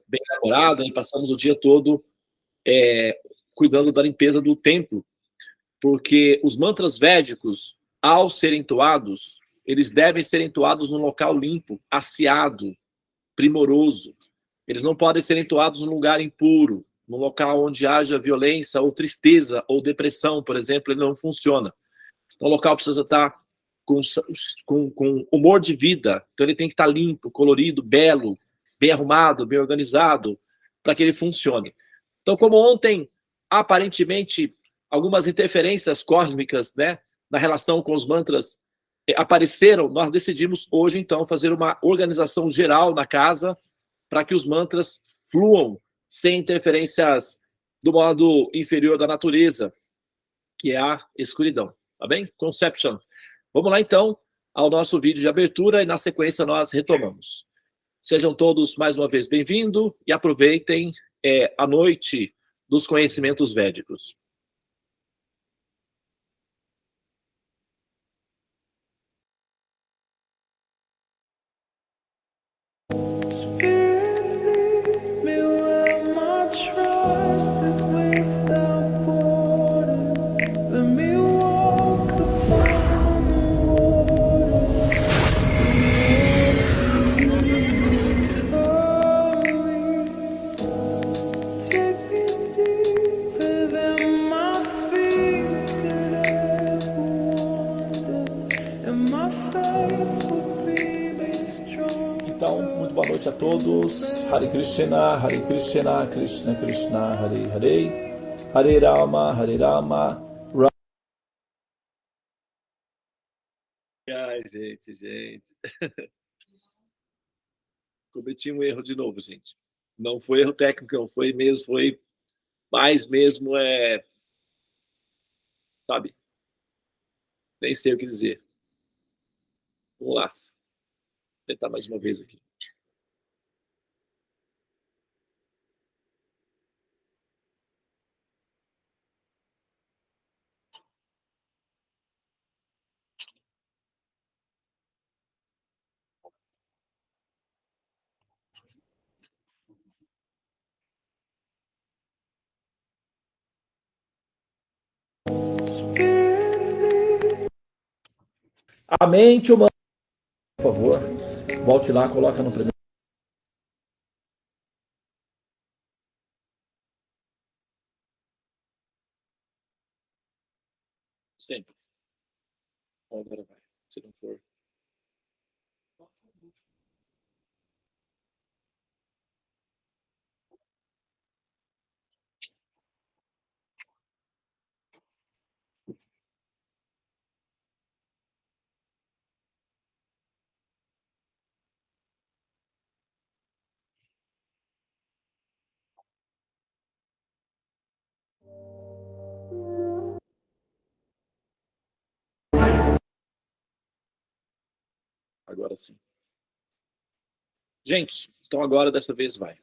bem elaborada e passamos o dia todo cuidando da limpeza do templo, porque os mantras védicos, ao serem entoados, eles devem ser entoados num local limpo, asseado, primoroso. Eles não podem ser entoados num lugar impuro, num local onde haja violência ou tristeza ou depressão, por exemplo, ele não funciona. O local precisa estar com humor de vida, então ele tem que estar limpo, colorido, belo, bem arrumado, bem organizado, para que ele funcione. Então, como ontem, aparentemente, algumas interferências cósmicas, né, na relação com os mantras apareceram, nós decidimos hoje, então, fazer uma organização geral na casa para que os mantras fluam sem interferências do modo inferior da natureza, que é a escuridão. Tá bem? Conception. Vamos lá, então, ao nosso vídeo de abertura e, na sequência, nós retomamos. Sejam todos, mais uma vez, bem-vindos e aproveitem a noite dos conhecimentos védicos. Boa noite a todos. Hare Krishna, Krishna Krishna, Hare Hare, Hare Rama, Rama. Ai, gente. Cometi um erro de novo, gente. Não foi erro técnico, não foi mesmo, foi mais mesmo, sabe? Nem sei o que dizer. Vamos lá. Vou tentar mais uma vez aqui. A mente humana, por favor, volte lá, coloca no primeiro. Sempre. Agora vai, se não for. Agora sim. Gente, então agora dessa vez vai.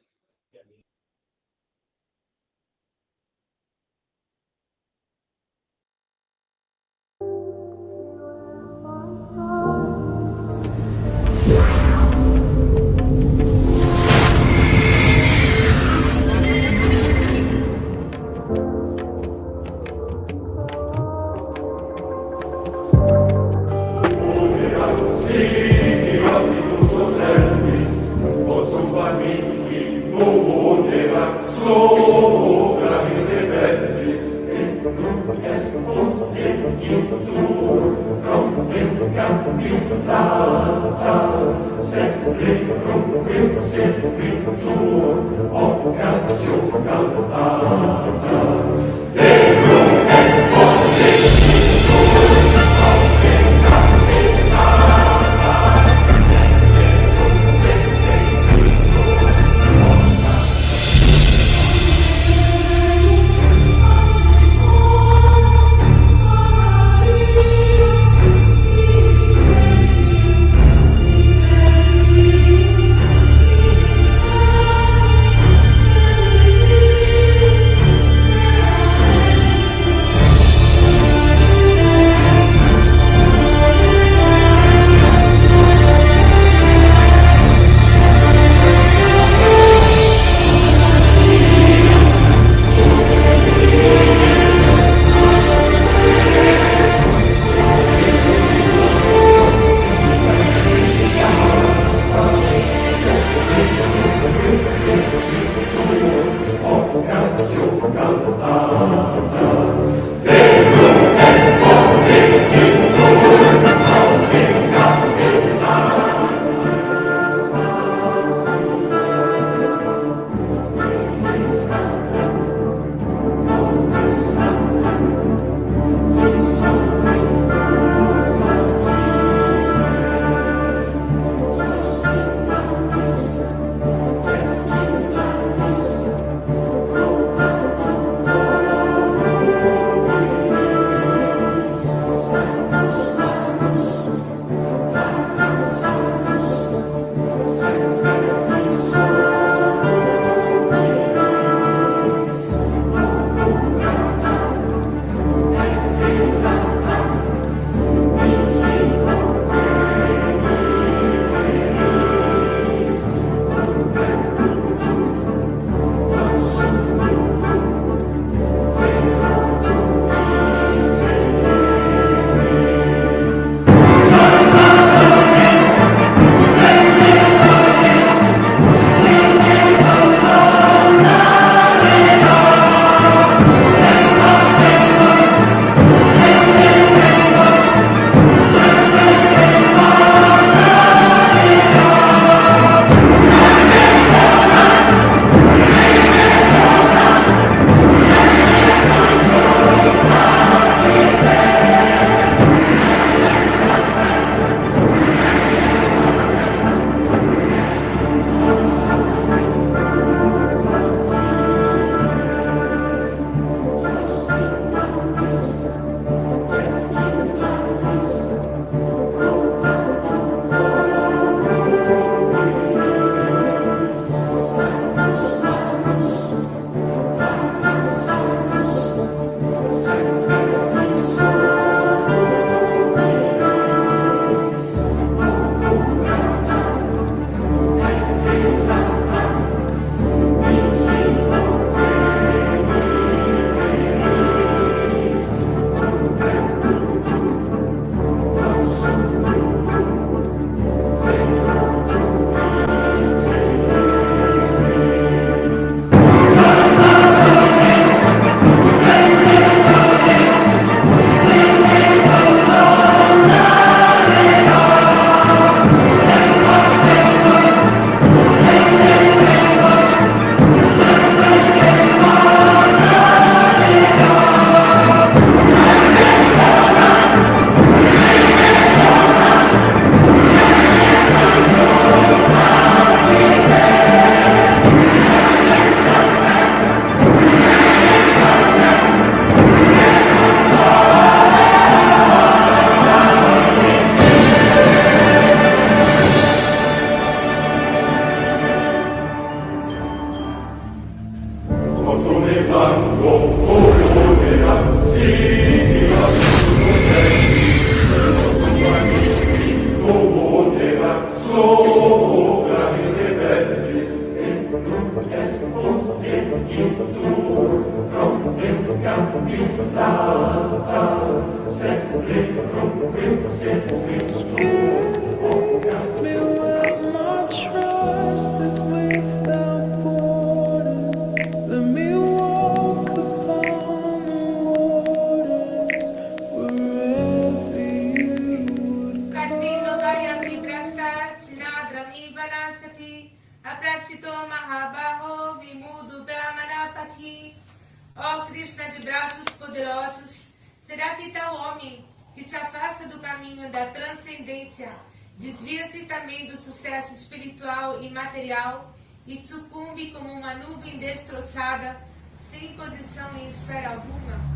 Ó Krishna de braços poderosos, será que tal homem que se afasta do caminho da transcendência desvia-se também do sucesso espiritual e material e sucumbe como uma nuvem destroçada, sem posição em esfera alguma?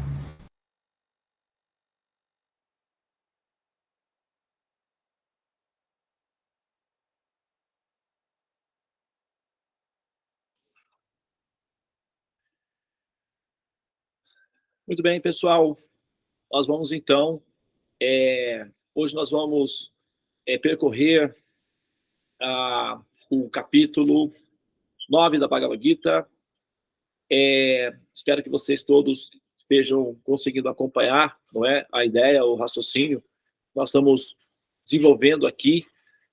Muito bem, pessoal. Nós vamos então, hoje nós vamos percorrer o capítulo 9 da Bhagavad Gita. Espero que vocês todos estejam conseguindo acompanhar, não é, a ideia, o raciocínio que nós estamos desenvolvendo aqui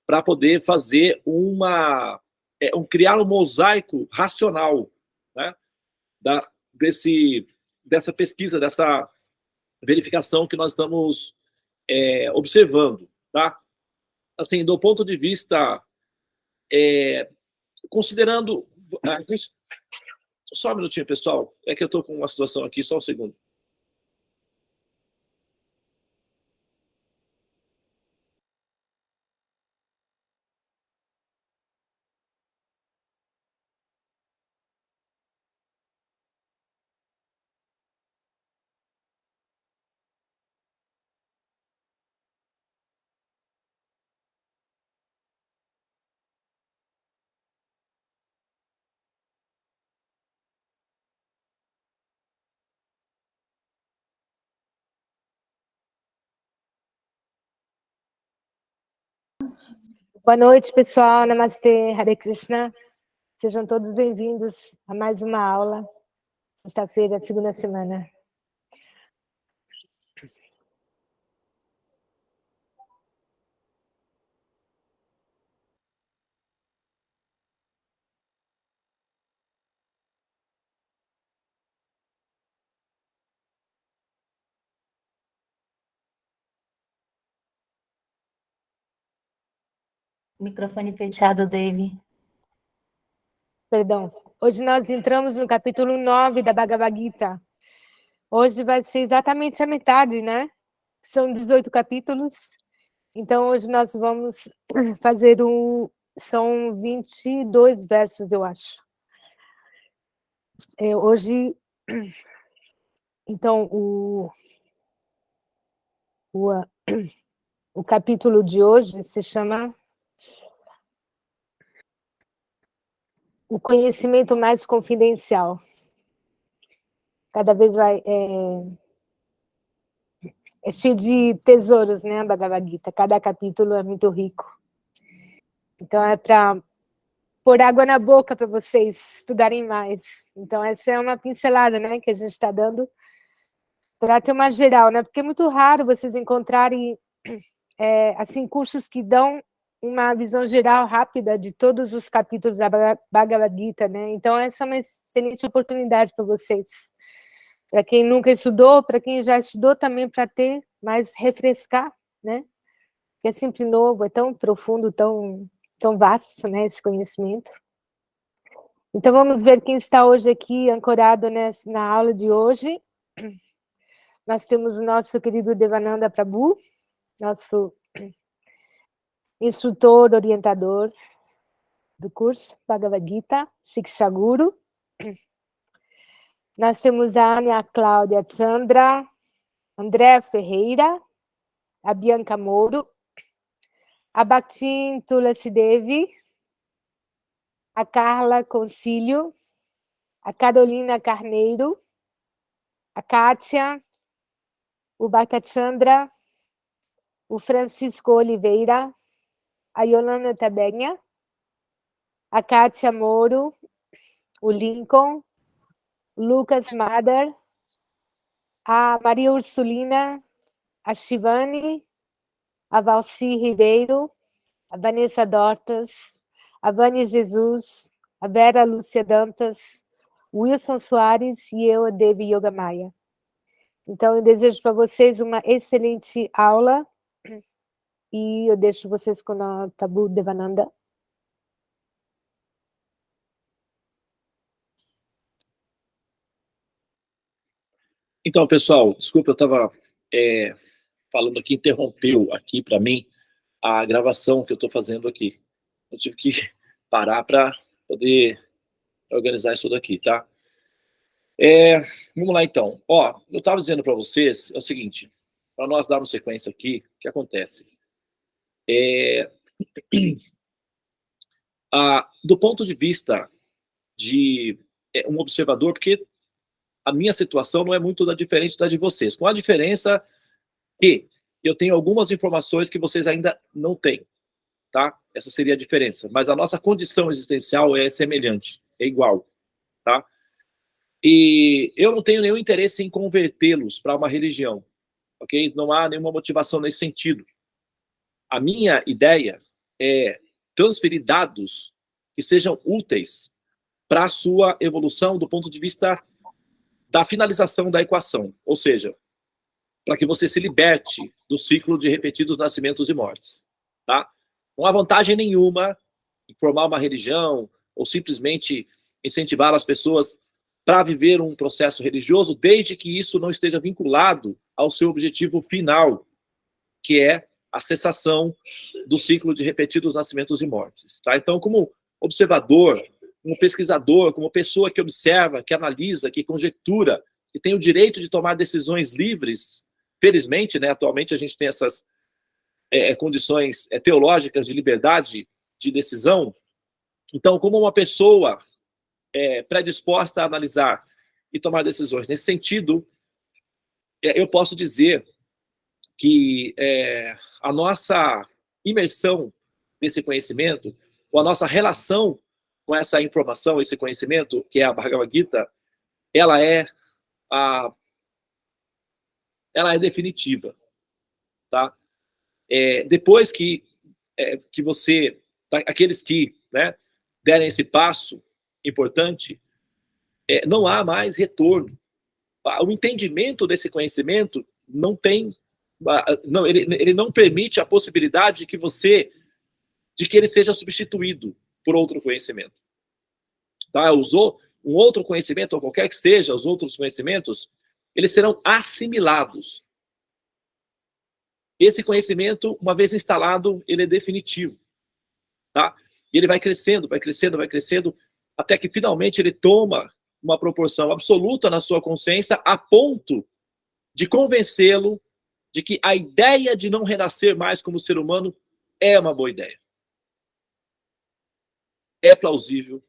para poder fazer criar um mosaico racional, né, dessa pesquisa, dessa verificação que nós estamos observando, tá? Assim, do ponto de vista, considerando... Só um minutinho, pessoal. É que eu estou com uma situação aqui, só um segundo. Boa noite, pessoal. Namastê, Hare Krishna. Sejam todos bem-vindos a mais uma aula. Sexta-feira, segunda semana. Microfone fechado, Dave. Perdão. Hoje nós entramos no capítulo 9 da Bhagavad Gita. Hoje vai ser exatamente a metade, né? São 18 capítulos. Então, hoje nós vamos fazer São 22 versos, eu acho. Hoje... Então, o capítulo de hoje se chama O Conhecimento Mais Confidencial. Cada vez vai... É cheio de tesouros, né, a Bhagavad Gita. Cada capítulo é muito rico. Então, é para pôr água na boca para vocês estudarem mais. Então, essa é uma pincelada, né, que a gente está dando para ter uma geral, né? Porque é muito raro vocês encontrarem assim, cursos que dão uma visão geral rápida de todos os capítulos da Bhagavad Gita, né? Então, essa é uma excelente oportunidade para vocês. Para quem nunca estudou, para quem já estudou também, para ter mais refrescar, né? Que é sempre novo, é tão profundo, tão vasto, né, esse conhecimento. Então, vamos ver quem está hoje aqui ancorado na aula de hoje. Nós temos o nosso querido Devananda Prabhu, nosso instrutor, orientador do curso Bhagavad Gita, Shiksha Guru. Nós temos a Ania Cláudia Chandra, André Ferreira, a Bianca Mouro, a Bhaktin Tulasi Devi, a Carla Concílio, a Carolina Carneiro, a Kátia, o Bacachandra, o Francisco Oliveira, a Yolanda Tabenha, a Kátia Moro, o Lincoln, o Lucas Mader, a Maria Ursulina, a Shivani, a Valci Ribeiro, a Vanessa Dortas, a Vânia Jesus, a Vera Lúcia Dantas, o Wilson Soares e eu, a Devi Yoga Maia. Então, eu desejo para vocês uma excelente aula e eu deixo vocês com a Tabu Devananda. Então, pessoal, desculpa, eu estava falando aqui, interrompeu aqui para mim a gravação que eu estou fazendo aqui. Eu tive que parar para poder organizar isso daqui, tá? Vamos lá, então. Ó, eu estava dizendo para vocês é o seguinte, para nós darmos sequência aqui, o que acontece? Do ponto de vista de um observador, porque a minha situação não é muito diferente da de vocês, com a diferença que eu tenho algumas informações que vocês ainda não têm, tá? Essa seria a diferença. Mas a nossa condição existencial é semelhante, é igual, tá? E eu não tenho nenhum interesse em convertê-los para uma religião, ok? Não há nenhuma motivação nesse sentido. A minha ideia é transferir dados que sejam úteis para a sua evolução do ponto de vista da finalização da equação, ou seja, para que você se liberte do ciclo de repetidos nascimentos e mortes, tá? Não há vantagem nenhuma em formar uma religião ou simplesmente incentivar as pessoas para viver um processo religioso, desde que isso não esteja vinculado ao seu objetivo final, que é a cessação do ciclo de repetidos nascimentos e mortes, tá? Então, como observador, como pesquisador, como pessoa que observa, que analisa, que conjectura, que tem o direito de tomar decisões livres, felizmente, né, atualmente a gente tem essas condições teológicas de liberdade de decisão. Então, como uma pessoa predisposta a analisar e tomar decisões nesse sentido, eu posso dizer que a nossa imersão nesse conhecimento, ou a nossa relação com essa informação, esse conhecimento, que é a Bhagavad Gita, ela é definitiva, tá? Depois que você, aqueles que, né, derem esse passo importante, não há mais retorno. O entendimento desse conhecimento não tem, ele não permite a possibilidade de que ele seja substituído por outro conhecimento. Tá? Usou um outro conhecimento, ou qualquer que seja os outros conhecimentos, eles serão assimilados. Esse conhecimento, uma vez instalado, ele é definitivo. Tá? E ele vai crescendo, vai crescendo, vai crescendo, até que finalmente ele toma uma proporção absoluta na sua consciência, a ponto de convencê-lo de que a ideia de não renascer mais como ser humano é uma boa ideia. É plausível,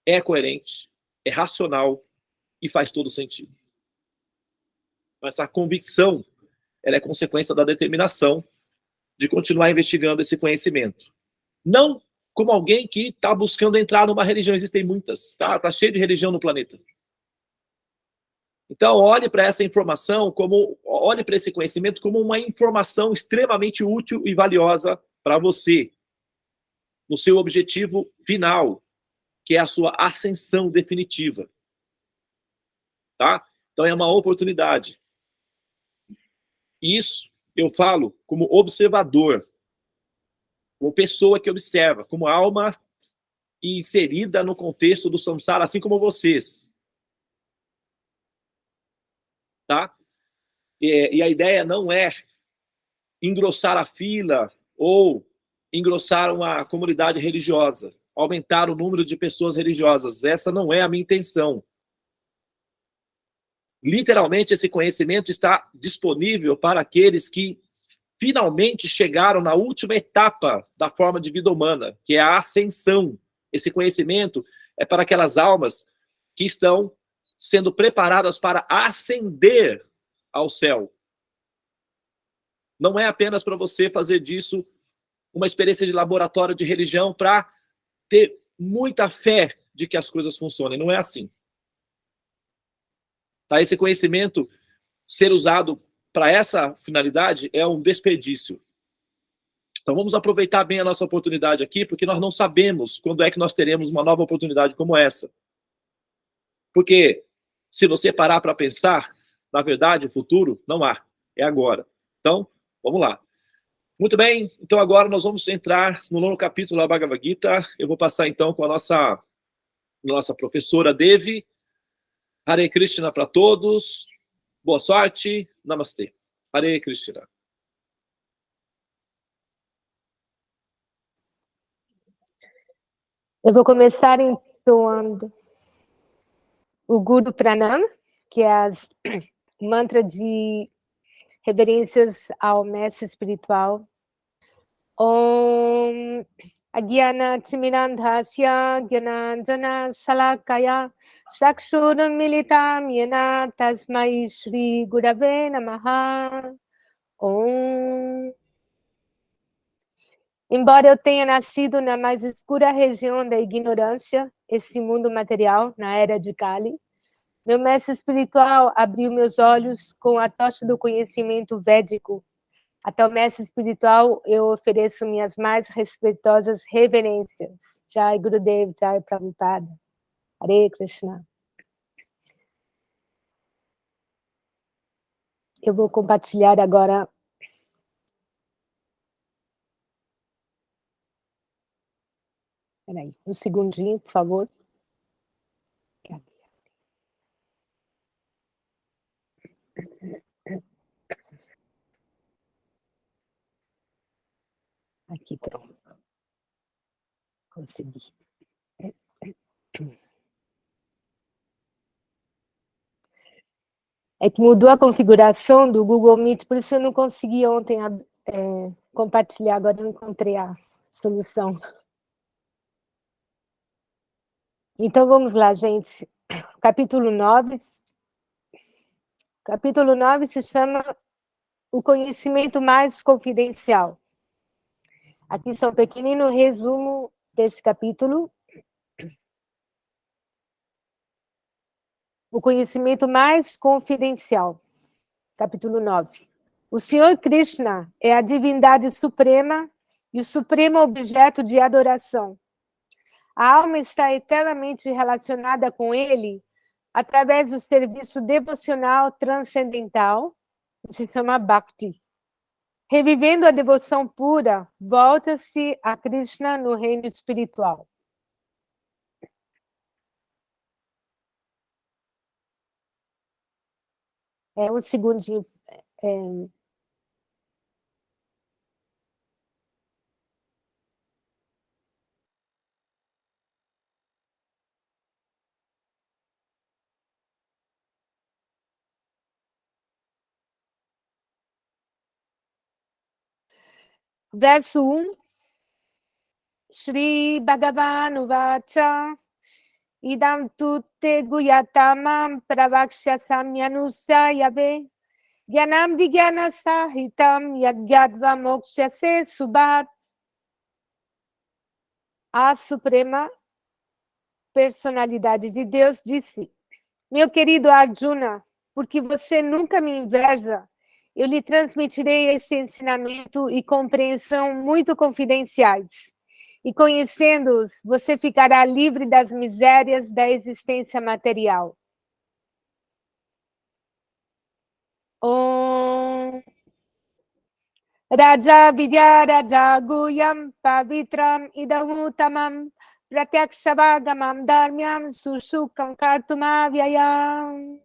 é coerente, é racional e faz todo sentido. Essa convicção, ela é consequência da determinação de continuar investigando esse conhecimento. Não como alguém que está buscando entrar numa religião, existem muitas, tá? Está cheio de religião no planeta. Então, olhe para essa informação, olhe para esse conhecimento como uma informação extremamente útil e valiosa para você, no seu objetivo final, que é a sua ascensão definitiva. Tá? Então, é uma oportunidade. Isso eu falo como observador, como pessoa que observa, como alma inserida no contexto do samsara, assim como vocês. Tá? E a ideia não é engrossar a fila ou engrossar uma comunidade religiosa, aumentar o número de pessoas religiosas. Essa não é a minha intenção. Literalmente, esse conhecimento está disponível para aqueles que finalmente chegaram na última etapa da forma de vida humana, que é a ascensão. Esse conhecimento é para aquelas almas que estão sendo preparadas para ascender ao céu. Não é apenas para você fazer disso uma experiência de laboratório de religião para ter muita fé de que as coisas funcionem. Não é assim. Tá? Esse conhecimento ser usado para essa finalidade é um desperdício. Então vamos aproveitar bem a nossa oportunidade aqui, porque nós não sabemos quando é que nós teremos uma nova oportunidade como essa. Porque se você parar para pensar, na verdade, o futuro não há, é agora. Então, vamos lá. Muito bem, então agora nós vamos entrar no 9º capítulo da Bhagavad Gita. Eu vou passar então com a nossa professora Devi. Hare Krishna para todos. Boa sorte. Namastê. Hare Krishna. Eu vou começar entoando o Guru Pranam, que é as mantra de reverências ao mestre espiritual. Om Agyana Timirandhasya Gyananjana Shalakaya Chakshuram Militam Yena Tasmai Shri Gurave Namaha. Om. Embora eu tenha nascido na mais escura região da ignorância, esse mundo material, na era de Kali, meu mestre espiritual abriu meus olhos com a tocha do conhecimento védico. Até o mestre espiritual eu ofereço minhas mais respeitosas reverências. Jai Gurudev, Jai Prabhupada. Hare Krishna. Eu vou compartilhar agora. Peraí, um segundinho, por favor. Aqui, pronto. Consegui. É que mudou a configuração do Google Meet, por isso eu não consegui ontem compartilhar, agora eu encontrei a solução. Então vamos lá, gente. Capítulo 9. Capítulo 9 se chama O Conhecimento Mais Confidencial. Aqui está um pequenino resumo desse capítulo. O conhecimento mais confidencial. Capítulo 9. O Senhor Krishna é a divindade suprema e o supremo objeto de adoração. A alma está eternamente relacionada com ele através do serviço devocional transcendental, que se chama Bhakti. Revivendo a devoção pura, volta-se a Krishna no reino espiritual. Um segundinho. Verso 1. Shri Bhagavan Vacha Idam tutte guyatamam pravakshyasamyanusayave Gyanam Vigyana Sahitam Yagyadva Mokshase Subhat. A Suprema Personalidade de Deus disse: meu querido Arjuna, porque você nunca me inveja, eu lhe transmitirei este ensinamento e compreensão muito confidenciais. E conhecendo-os, você ficará livre das misérias da existência material. Om Raja Vidya Raja Guyam Pavitram Idamutamam Pratyakshavāgamam Dharmyam Sushukam Kartumavyayam.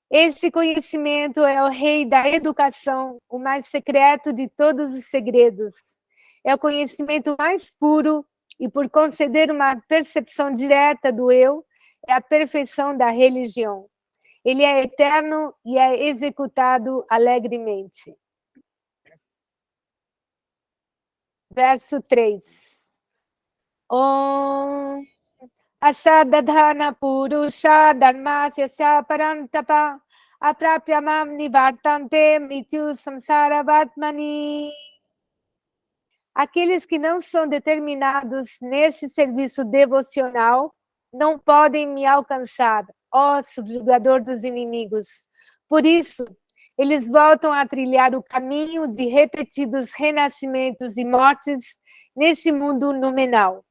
Este conhecimento é o rei da educação, o mais secreto de todos os segredos. É o conhecimento mais puro e, por conceder uma percepção direta do eu, é a perfeição da religião. Ele é eterno e é executado alegremente. Verso 3. Om Ashadadhana purusha dharmasya parantapa aprapya mam nivartante mrityu samsara vartmani. Aqueles que não são determinados neste serviço devocional não podem me alcançar, ó subjugador dos inimigos. Por isso, eles voltam a trilhar o caminho de repetidos renascimentos e mortes neste mundo numenal.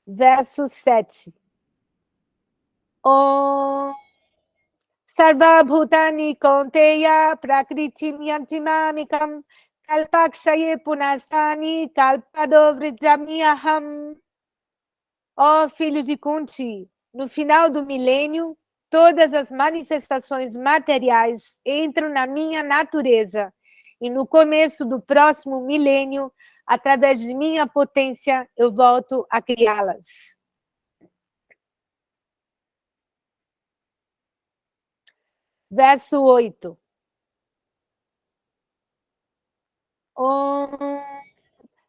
Verso 7. Om Sarva Bhutani Kaunteya Prakritim Yantimamikam Kalpakshaye Punastani Kalpado Vrijamiyaham. Ó filho de Kunti, no final do milênio, todas as manifestações materiais entram na minha natureza, e no começo do próximo milênio, através de minha potência, eu volto a criá-las. Verso 8. Om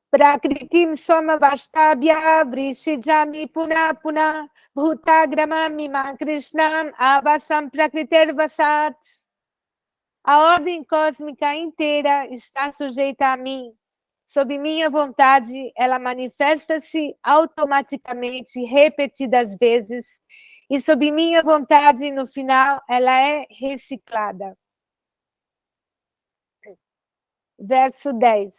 Prakritim Soma Vastabhya Vrishijami Puna Puna Bhutagramam Imam Krishnam Avasam Prakriter Vasat. A ordem cósmica inteira está sujeita a mim. Sob minha vontade, ela manifesta-se automaticamente repetidas vezes, e sob minha vontade, no final, ela é reciclada. Verso 10.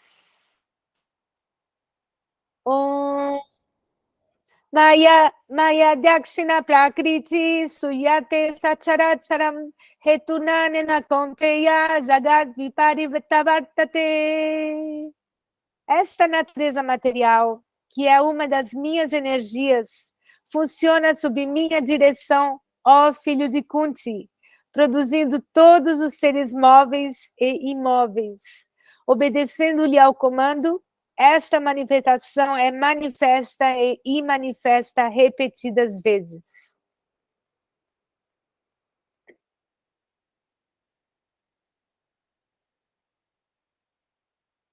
Maya Dakshina Prakriti Suyate Sacharacharam Hetunanena Konteya Jagat Viparivrtavartate. Esta natureza material, que é uma das minhas energias, funciona sob minha direção, ó filho de Kunti, produzindo todos os seres móveis e imóveis. Obedecendo-lhe ao comando, esta manifestação é manifesta e imanifesta repetidas vezes.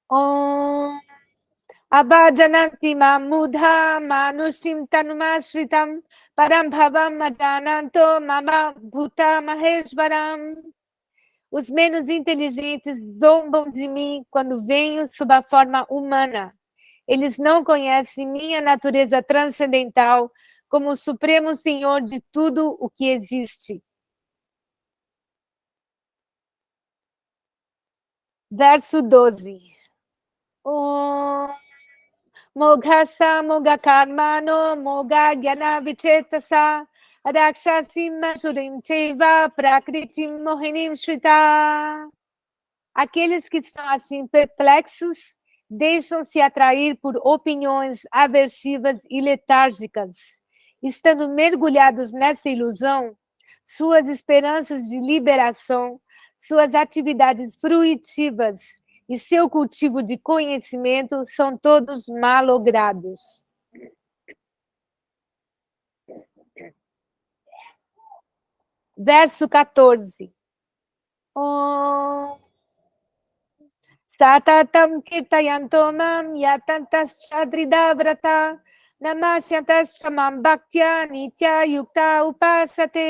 Om Abhajananti Mamudha Manushim Tanumashritam Parambhavam Madananto Mama Bhuta Maheshwaram. Os menos inteligentes zombam de mim quando venho sob a forma humana. Eles não conhecem minha natureza transcendental como o Supremo Senhor de tudo o que existe. Verso 12. Moghasa Mogha Karmano Mogha Gyana Vichetasa Rakshasim Masurim Cheva Prakritim Mohinim Shrita. Aqueles que estão assim perplexos deixam-se atrair por opiniões aversivas e letárgicas. Estando mergulhados nessa ilusão, suas esperanças de liberação, suas atividades fruitivas e seu cultivo de conhecimento são todos malogrados. Verso 14. Satatam kirtayanto mam yatantas chadrida vrata namasyantas chamam bhaktya nitya yukta upasate.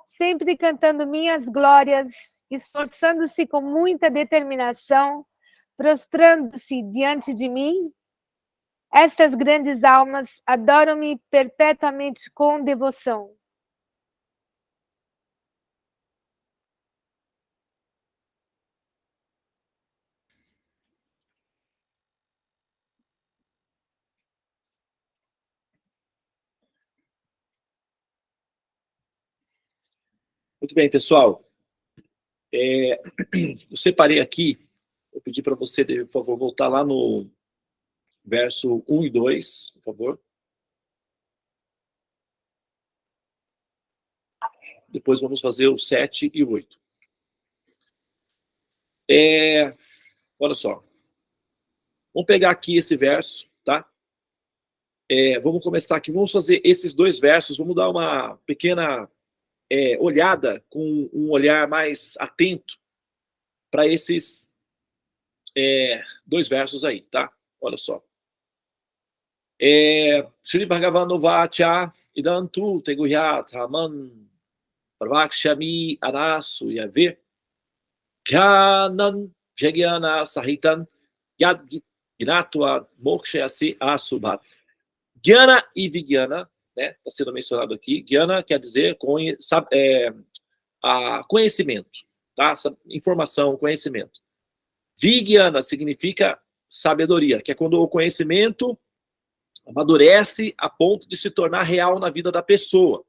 Sempre cantando minhas glórias, esforçando-se com muita determinação, prostrando-se diante de mim, estas grandes almas adoram-me perpetuamente com devoção. Muito bem, pessoal. Eu separei aqui, eu pedi para você, por favor, voltar lá no verso 1 e 2, por favor. Depois vamos fazer o 7 e o 8. Olha só. Vamos pegar aqui esse verso, tá? Vamos começar aqui, vamos fazer esses dois versos, vamos dar uma pequena olhada, com um olhar mais atento para esses dois versos aí, tá? Olha só. Shri Bhagavan Vacha Idantu Teguhyat Raman Pravakshami Anasu Yave Dhyanan Jnana Sahitan Yad Gnatva Mokshayasi Asubhat. Jnana e Vijnana, né, está sendo mencionado aqui. Jnana quer dizer conhecimento, tá? Informação, conhecimento. Vijnana significa sabedoria, que é quando o conhecimento amadurece a ponto de se tornar real na vida da pessoa.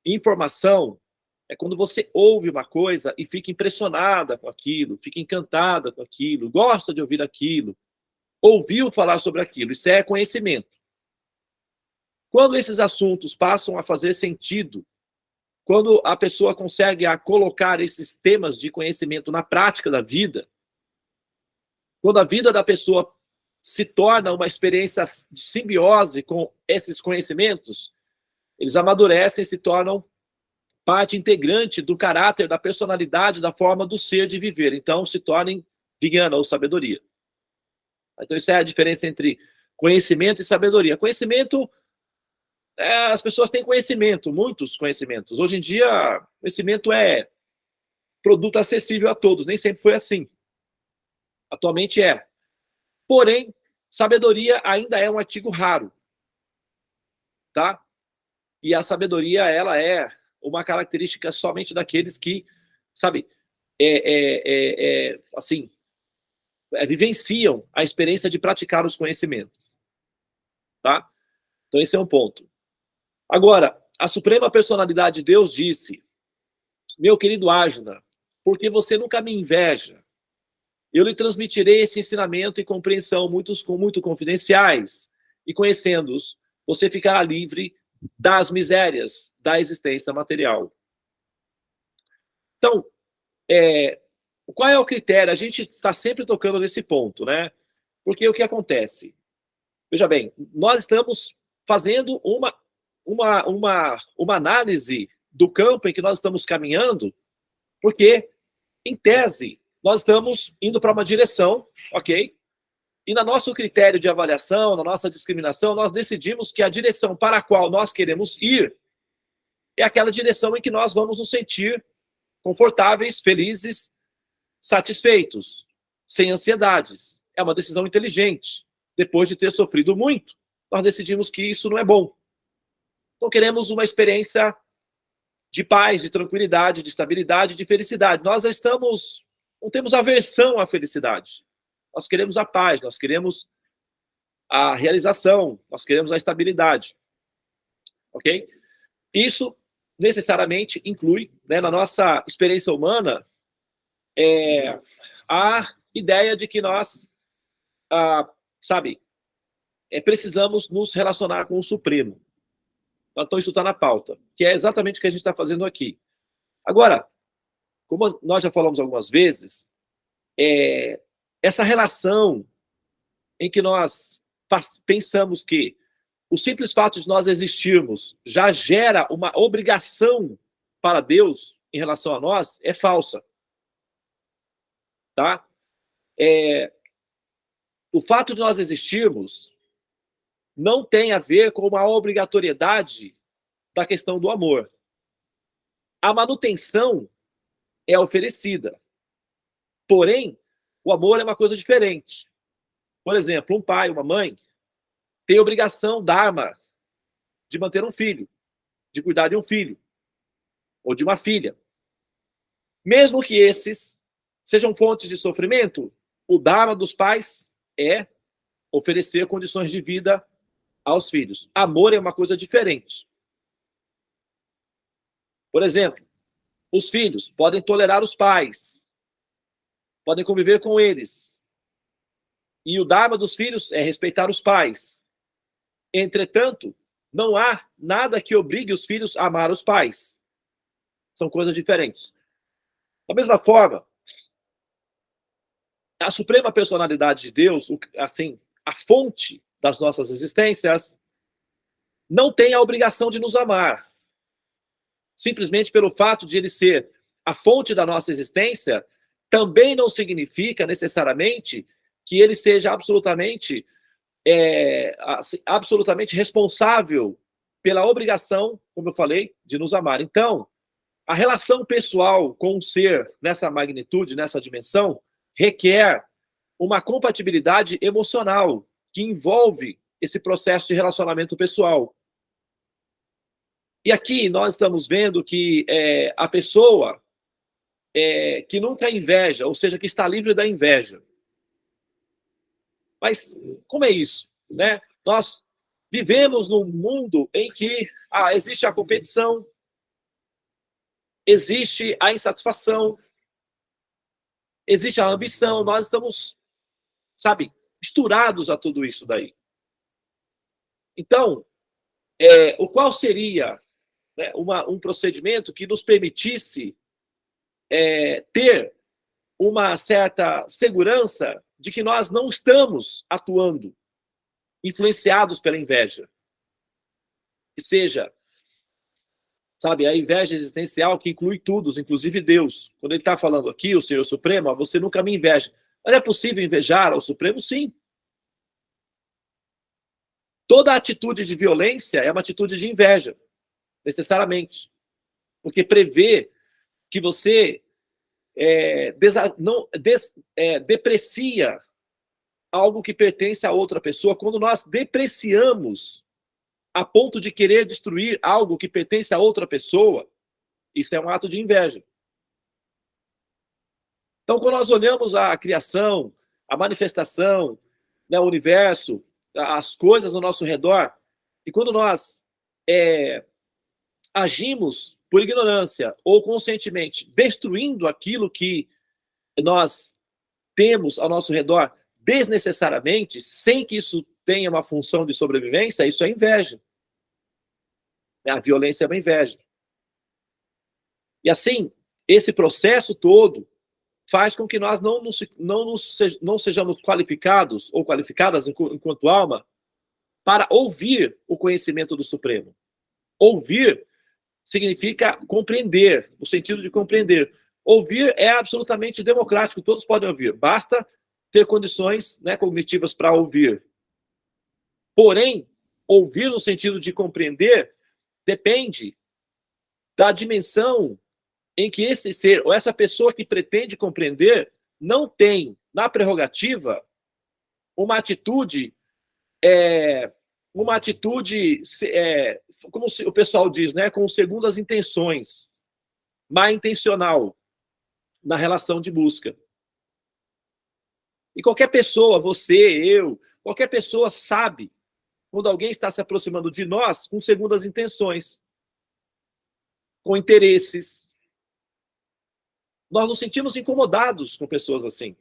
Informação é quando você ouve uma coisa e fica impressionada com aquilo, fica encantada com aquilo, gosta de ouvir aquilo, ouviu falar sobre aquilo. Isso é conhecimento. Quando esses assuntos passam a fazer sentido, quando a pessoa consegue colocar esses temas de conhecimento na prática da vida, quando a vida da pessoa se torna uma experiência de simbiose com esses conhecimentos, eles amadurecem e se tornam parte integrante do caráter, da personalidade, da forma do ser de viver. Então, se tornem vijnana, ou sabedoria. Então, isso é a diferença entre conhecimento e sabedoria. Conhecimento, as pessoas têm conhecimento, muitos conhecimentos. Hoje em dia, conhecimento é produto acessível a todos, nem sempre foi assim. Atualmente é. Porém, sabedoria ainda é um artigo raro. Tá? E a sabedoria, ela é uma característica somente daqueles que, sabe, vivenciam a experiência de praticar os conhecimentos. Tá? Então, esse é um ponto. Agora, a Suprema Personalidade de Deus disse: meu querido Arjuna, porque você nunca me inveja, eu lhe transmitirei esse ensinamento e compreensão muito confidenciais, e conhecendo-os, você ficará livre das misérias da existência material. Então, qual é o critério? A gente está sempre tocando nesse ponto, né? Porque o que acontece? Veja bem, nós estamos fazendo uma análise do campo em que nós estamos caminhando, porque, em tese, nós estamos indo para uma direção, ok? E no nosso critério de avaliação, na nossa discriminação, nós decidimos que a direção para a qual nós queremos ir é aquela direção em que nós vamos nos sentir confortáveis, felizes, satisfeitos, sem ansiedades. É uma decisão inteligente. Depois de ter sofrido muito, nós decidimos que isso não é bom. Então queremos uma experiência de paz, de tranquilidade, de estabilidade, de felicidade. Nós não temos aversão à felicidade. Nós queremos a paz, nós queremos a realização, nós queremos a estabilidade. Ok? Isso necessariamente inclui, né, na nossa experiência humana, a ideia de que nós, precisamos nos relacionar com o Supremo. Então isso está na pauta, que é exatamente o que a gente está fazendo aqui. Agora, como nós já falamos algumas vezes, essa relação em que nós pensamos que o simples fato de nós existirmos já gera uma obrigação para Deus em relação a nós é falsa. Tá? O fato de nós existirmos não tem a ver com uma obrigatoriedade da questão do amor. A manutenção é oferecida. Porém, o amor é uma coisa diferente. Por exemplo, um pai, uma mãe, tem obrigação, dharma, de manter um filho, de cuidar de um filho, ou de uma filha. Mesmo que esses sejam fontes de sofrimento, o dharma dos pais é oferecer condições de vida aos filhos. Amor é uma coisa diferente. Por exemplo, os filhos podem tolerar os pais, podem conviver com eles. E o dharma dos filhos é respeitar os pais. Entretanto, não há nada que obrigue os filhos a amar os pais. São coisas diferentes. Da mesma forma, a Suprema Personalidade de Deus, assim, a fonte das nossas existências, não tem a obrigação de nos amar. Simplesmente pelo fato de ele ser a fonte da nossa existência, também não significa necessariamente que ele seja absolutamente absolutamente responsável pela obrigação, como eu falei, de nos amar. Então, a relação pessoal com um ser nessa magnitude, nessa dimensão, requer uma compatibilidade emocional que envolve esse processo de relacionamento pessoal. E aqui nós estamos vendo que a pessoa que nunca inveja, ou seja, que está livre da inveja. Mas como é isso, né? Nós vivemos num mundo em que existe a competição, existe a insatisfação, existe a ambição. Nós estamos, sabe, misturados a tudo isso daí. Então, o qual seria, né, um procedimento que nos permitisse ter uma certa segurança de que nós não estamos atuando influenciados pela inveja. Que seja, sabe, a inveja existencial que inclui tudo, inclusive Deus. Quando ele está falando aqui, o Senhor Supremo, você nunca me inveja. Mas é possível invejar ao Supremo? Sim. Toda atitude de violência é uma atitude de inveja, necessariamente. Porque prevê que você deprecia algo que pertence a outra pessoa. Quando nós depreciamos a ponto de querer destruir algo que pertence a outra pessoa, isso é um ato de inveja. Então, quando nós olhamos a criação, a manifestação, né, o universo, as coisas ao nosso redor, e quando nós agimos por ignorância ou conscientemente destruindo aquilo que nós temos ao nosso redor desnecessariamente, sem que isso tenha uma função de sobrevivência, isso é inveja. A violência é uma inveja. E assim, esse processo todo faz com que nós não sejamos qualificados ou qualificadas enquanto alma para ouvir o conhecimento do Supremo. Ouvir significa compreender, no sentido de compreender. Ouvir é absolutamente democrático, todos podem ouvir. Basta ter condições, né, cognitivas para ouvir. Porém, ouvir no sentido de compreender depende da dimensão em que esse ser, ou essa pessoa que pretende compreender, não tem na prerrogativa uma atitude, como o pessoal diz, né, com segundas intenções, má intencional na relação de busca. E qualquer pessoa, você, eu, qualquer pessoa sabe quando alguém está se aproximando de nós com segundas intenções, com interesses. Nós nos sentimos incomodados com pessoas assim.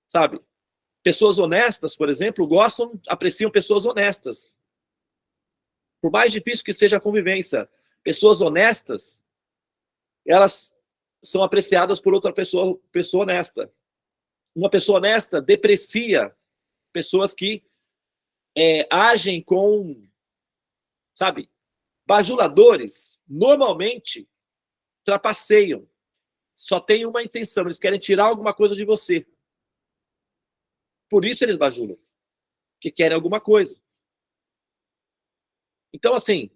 Sabe? Pessoas honestas, por exemplo, apreciam pessoas honestas. Por mais difícil que seja a convivência, pessoas honestas, elas são apreciadas por outra pessoa honesta. Uma pessoa honesta deprecia pessoas que agem com, sabe, bajuladores, normalmente trapaceiam. Só tem uma intenção, eles querem tirar alguma coisa de você. Por isso eles bajulam, que querem alguma coisa. Então, assim,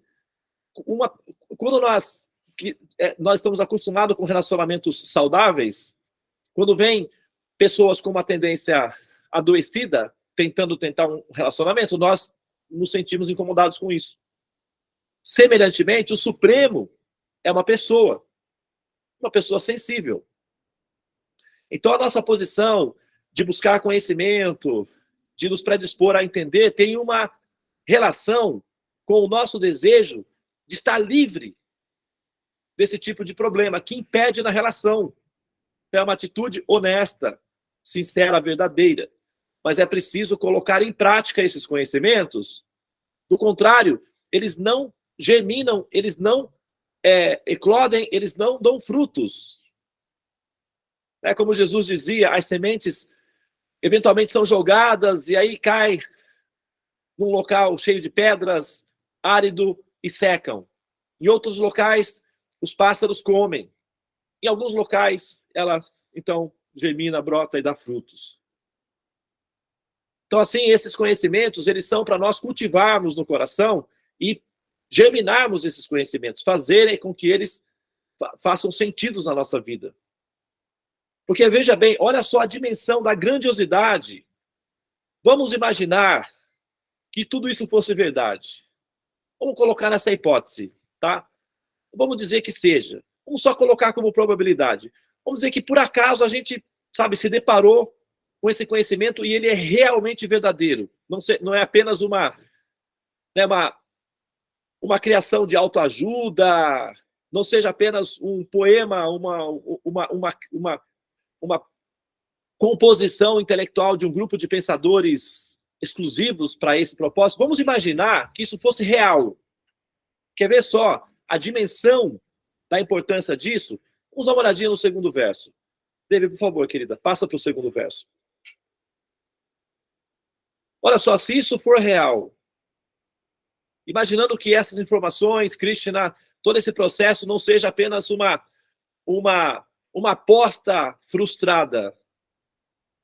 quando nós estamos acostumados com relacionamentos saudáveis, quando vem pessoas com uma tendência adoecida, tentar um relacionamento, nós nos sentimos incomodados com isso. Semelhantemente, o Supremo é uma pessoa sensível. Então, a nossa posição de buscar conhecimento, de nos predispor a entender, tem uma relação com o nosso desejo de estar livre desse tipo de problema, que impede na relação. É uma atitude honesta, sincera, verdadeira. Mas é preciso colocar em prática esses conhecimentos. Do contrário, eles não germinam, eles não eclodem, eles não dão frutos. É como Jesus dizia, as sementes eventualmente são jogadas e aí cai num local cheio de pedras, árido, e secam. Em outros locais, os pássaros comem. Em alguns locais, ela, então, germina, brota e dá frutos. Então, assim, esses conhecimentos, eles são para nós cultivarmos no coração e germinarmos esses conhecimentos, fazerem com que eles façam sentido na nossa vida. Porque, veja bem, olha só a dimensão da grandiosidade. Vamos imaginar que tudo isso fosse verdade. Vamos colocar nessa hipótese, tá? Vamos dizer que seja. Vamos só colocar como probabilidade. Vamos dizer que, por acaso, a gente, sabe, se deparou com esse conhecimento e ele é realmente verdadeiro. Não é apenas uma criação de autoajuda, não seja apenas um poema, uma composição intelectual de um grupo de pensadores exclusivos para esse propósito. Vamos imaginar que isso fosse real. Quer ver só a dimensão da importância disso? Vamos dar uma olhadinha no segundo verso. David, por favor, querida, passa para o segundo verso. Olha só, se isso for real, imaginando que essas informações, Krishna, todo esse processo não seja apenas uma aposta frustrada,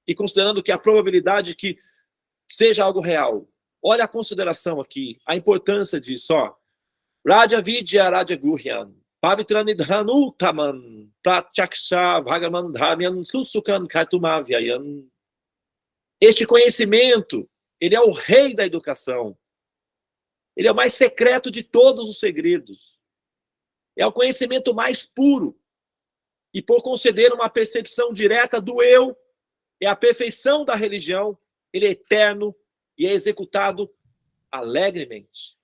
e considerando que a probabilidade que seja algo real. Olha a consideração aqui, a importância disso, ó. Raja Vidya Raja Guhyan, Pavitranidhanu Taman, Pratyaksha Bhagaman Dhamyan Susukan Kartumavyayan. Este conhecimento, ele é o rei da educação. Ele é o mais secreto de todos os segredos. É o conhecimento mais puro. E por conceder uma percepção direta do eu, é a perfeição da religião, ele é eterno e é executado alegremente.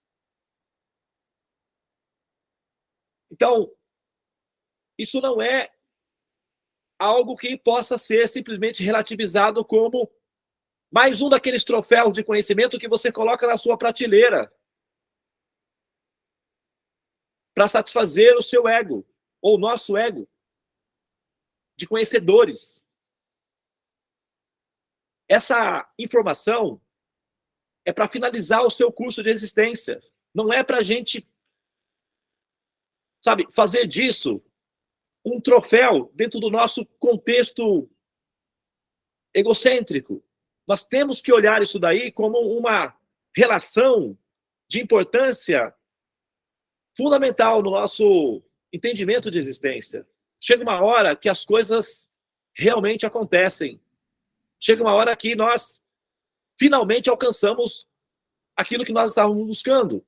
Então, isso não é algo que possa ser simplesmente relativizado como mais um daqueles troféus de conhecimento que você coloca na sua prateleira para satisfazer o seu ego, ou o nosso ego, de conhecedores. Essa informação é para finalizar o seu curso de existência. Não é para a gente, sabe, fazer disso um troféu dentro do nosso contexto egocêntrico. Nós temos que olhar isso daí como uma relação de importância fundamental no nosso entendimento de existência. Chega uma hora que as coisas realmente acontecem. Chega uma hora que nós finalmente alcançamos aquilo que nós estávamos buscando.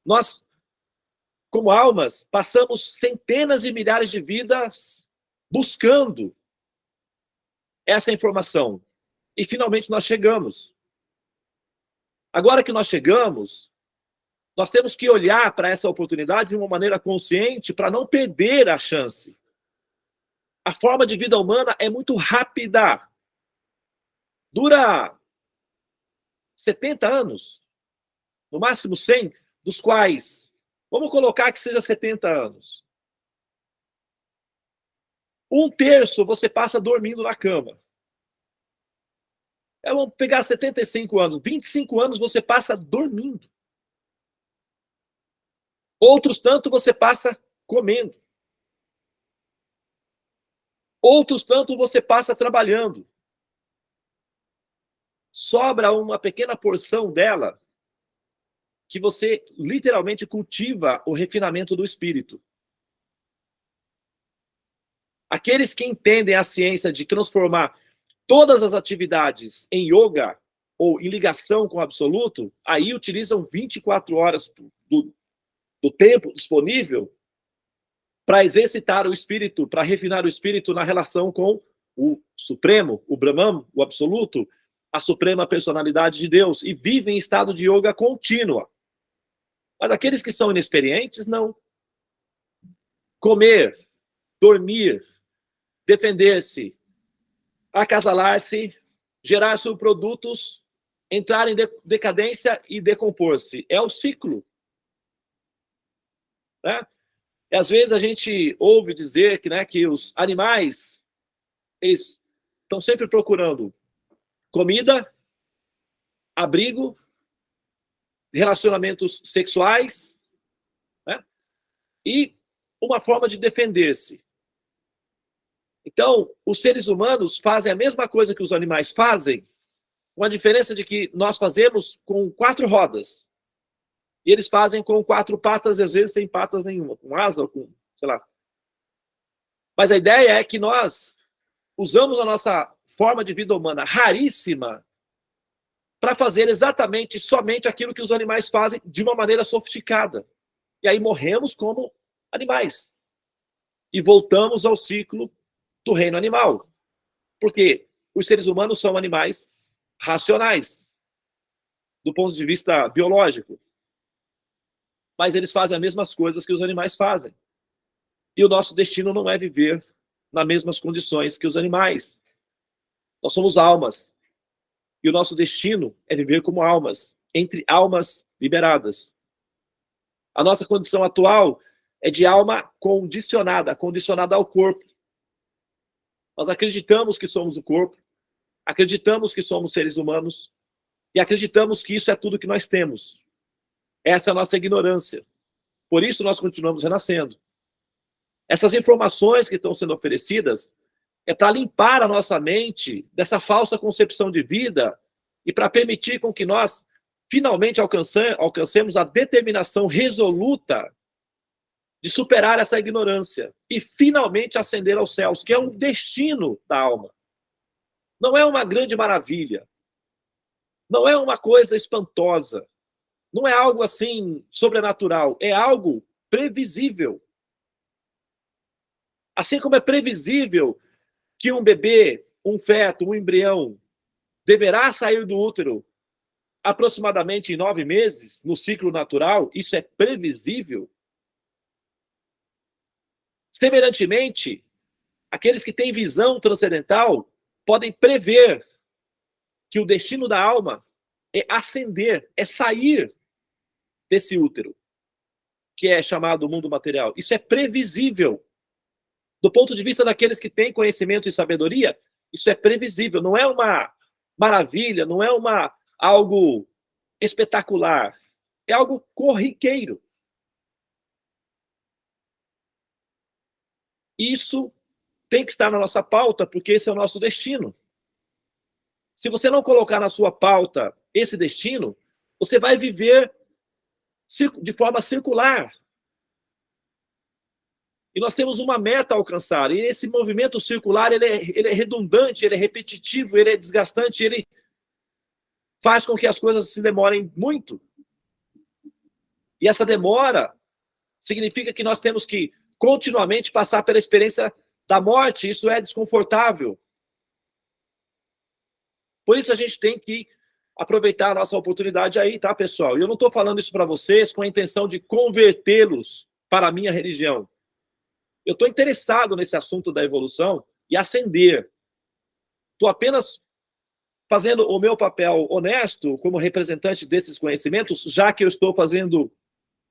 Nós, como almas, passamos centenas de milhares de vidas buscando essa informação. E finalmente nós chegamos. Agora que nós chegamos, nós temos que olhar para essa oportunidade de uma maneira consciente para não perder a chance. A forma de vida humana é muito rápida. Dura 70 anos, no máximo 100, dos quais, vamos colocar que seja 70 anos. 1/3 você passa dormindo na cama. Vamos pegar 75 anos. 25 anos você passa dormindo. Outros tanto você passa comendo. Outros tanto você passa trabalhando. Sobra uma pequena porção dela que você literalmente cultiva o refinamento do espírito. Aqueles que entendem a ciência de transformar todas as atividades em yoga ou em ligação com o absoluto, aí utilizam 24 horas do tempo disponível para exercitar o espírito, para refinar o espírito na relação com o Supremo, o Brahman, o absoluto, a suprema personalidade de Deus, e vivem em estado de yoga contínua. Mas aqueles que são inexperientes, não. Comer, dormir, defender-se, acasalar-se, gerar subprodutos, entrar em decadência e decompor-se. É o ciclo. Né? E às vezes a gente ouve dizer que os animais, eles estão sempre procurando comida, abrigo, relacionamentos sexuais, né? E uma forma de defender-se. Então, os seres humanos fazem a mesma coisa que os animais fazem, com a diferença de que nós fazemos com 4 rodas. E eles fazem com 4 patas, e às vezes sem patas nenhuma, com asa ou com, sei lá. Mas a ideia é que nós usamos a nossa forma de vida humana raríssima para fazer exatamente, somente aquilo que os animais fazem de uma maneira sofisticada. E aí morremos como animais. E voltamos ao ciclo do reino animal. Porque os seres humanos são animais racionais, do ponto de vista biológico. Mas eles fazem as mesmas coisas que os animais fazem. E o nosso destino não é viver nas mesmas condições que os animais. Nós somos almas. E o nosso destino é viver como almas, entre almas liberadas. A nossa condição atual é de alma condicionada ao corpo. Nós acreditamos que somos o corpo, acreditamos que somos seres humanos e acreditamos que isso é tudo que nós temos. Essa é a nossa ignorância. Por isso nós continuamos renascendo. Essas informações que estão sendo oferecidas é para limpar a nossa mente dessa falsa concepção de vida e para permitir com que nós finalmente alcancemos a determinação resoluta de superar essa ignorância e finalmente ascender aos céus, que é um destino da alma. Não é uma grande maravilha. Não é uma coisa espantosa. Não é algo assim sobrenatural. É algo previsível. Assim como é previsível que um bebê, um feto, um embrião deverá sair do útero aproximadamente em 9 meses, no ciclo natural, isso é previsível. Semelhantemente, aqueles que têm visão transcendental podem prever que o destino da alma é ascender, é sair desse útero, que é chamado mundo material. Isso é previsível. Do ponto de vista daqueles que têm conhecimento e sabedoria, isso é previsível. Não é uma maravilha, não é algo espetacular. É algo corriqueiro. Isso tem que estar na nossa pauta, porque esse é o nosso destino. Se você não colocar na sua pauta esse destino, você vai viver de forma circular. E nós temos uma meta a alcançar. E esse movimento circular, ele é redundante, ele é repetitivo, ele é desgastante, ele faz com que as coisas se demorem muito. E essa demora significa que nós temos que continuamente passar pela experiência da morte. Isso é desconfortável. Por isso a gente tem que aproveitar a nossa oportunidade aí, tá, pessoal? E eu não estou falando isso para vocês com a intenção de convertê-los para a minha religião. Eu estou interessado nesse assunto da evolução e ascender. Estou apenas fazendo o meu papel honesto como representante desses conhecimentos, já que eu estou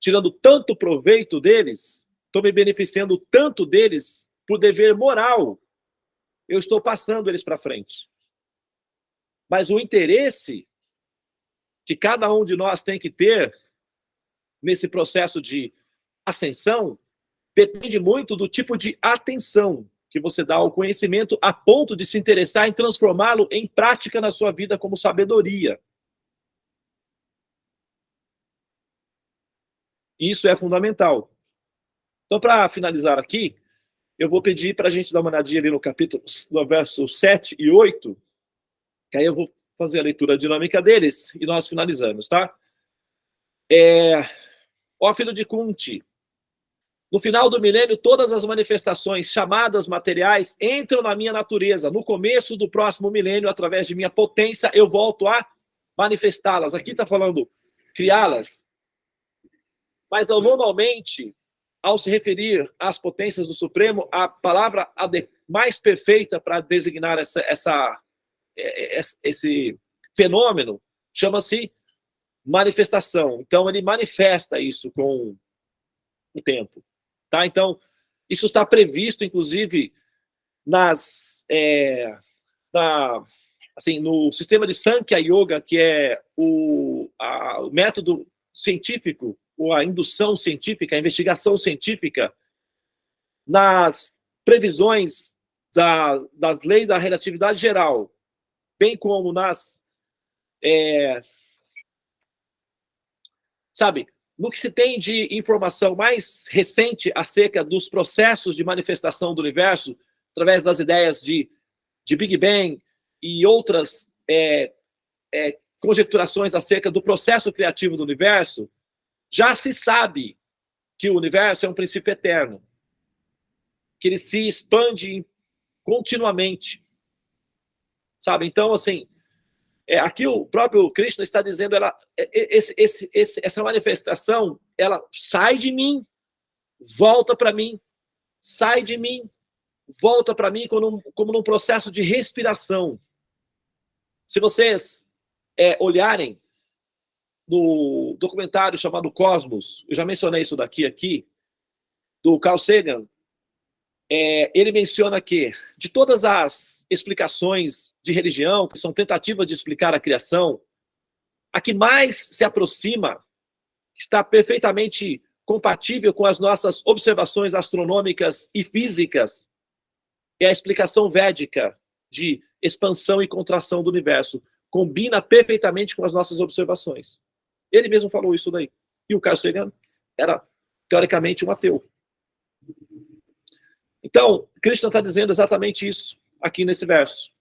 tirando tanto proveito deles, estou me beneficiando tanto deles por dever moral, eu estou passando eles para frente. Mas o interesse que cada um de nós tem que ter nesse processo de ascensão depende muito do tipo de atenção que você dá ao conhecimento a ponto de se interessar em transformá-lo em prática na sua vida como sabedoria. Isso é fundamental. Então, para finalizar aqui, eu vou pedir para a gente dar uma olhadinha ali no capítulo, no verso 7 e 8, que aí eu vou fazer a leitura dinâmica deles e nós finalizamos, tá? Ó filho de Kunti, no final do milênio, todas as manifestações chamadas materiais entram na minha natureza. No começo do próximo milênio, através de minha potência, eu volto a manifestá-las. Aqui está falando criá-las. Mas normalmente, ao se referir às potências do Supremo, a palavra mais perfeita para designar esse fenômeno chama-se manifestação. Então, ele manifesta isso com o tempo. Tá? Então, isso está previsto, inclusive, no sistema de Sankhya Yoga, que é o método científico, ou a indução científica, a investigação científica, nas previsões das leis da relatividade geral, bem como nas... no que se tem de informação mais recente acerca dos processos de manifestação do universo, através das ideias de Big Bang e outras conjecturações acerca do processo criativo do universo, já se sabe que o universo é um princípio eterno, que ele se expande continuamente, sabe? Então, assim, aqui o próprio Krishna está dizendo, essa manifestação, ela sai de mim, volta para mim, sai de mim, volta para mim como num processo de respiração. Se vocês olharem no documentário chamado Cosmos, eu já mencionei isso aqui, do Carl Sagan, ele menciona que, de todas as explicações de religião, que são tentativas de explicar a criação, a que mais se aproxima, está perfeitamente compatível com as nossas observações astronômicas e físicas, é a explicação védica de expansão e contração do universo. Combina perfeitamente com as nossas observações. Ele mesmo falou isso daí. E o Carl Sagan era, teoricamente, um ateu. Então, Krishna está dizendo exatamente isso aqui nesse verso.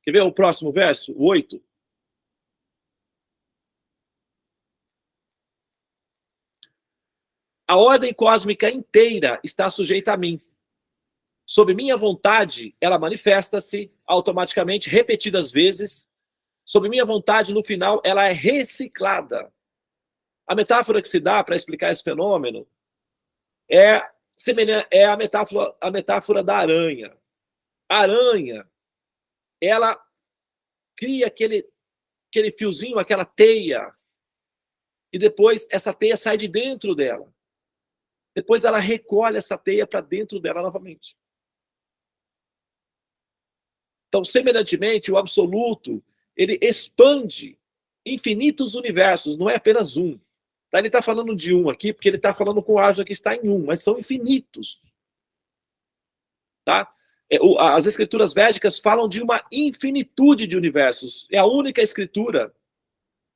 Quer ver o próximo verso, o 8? A ordem cósmica inteira está sujeita a mim. Sob minha vontade, ela manifesta-se automaticamente, repetidas vezes. Sob minha vontade, no final, ela é reciclada. A metáfora que se dá para explicar esse fenômeno é a metáfora da aranha. A aranha, ela cria aquele fiozinho, aquela teia, e depois essa teia sai de dentro dela. Depois ela recolhe essa teia para dentro dela novamente. Então, semelhantemente, o absoluto, ele expande infinitos universos, não é apenas um. Tá? Ele está falando de um aqui, porque ele está falando com o Arjuna que está em um, mas são infinitos. Tá? As escrituras védicas falam de uma infinitude de universos. É a única escritura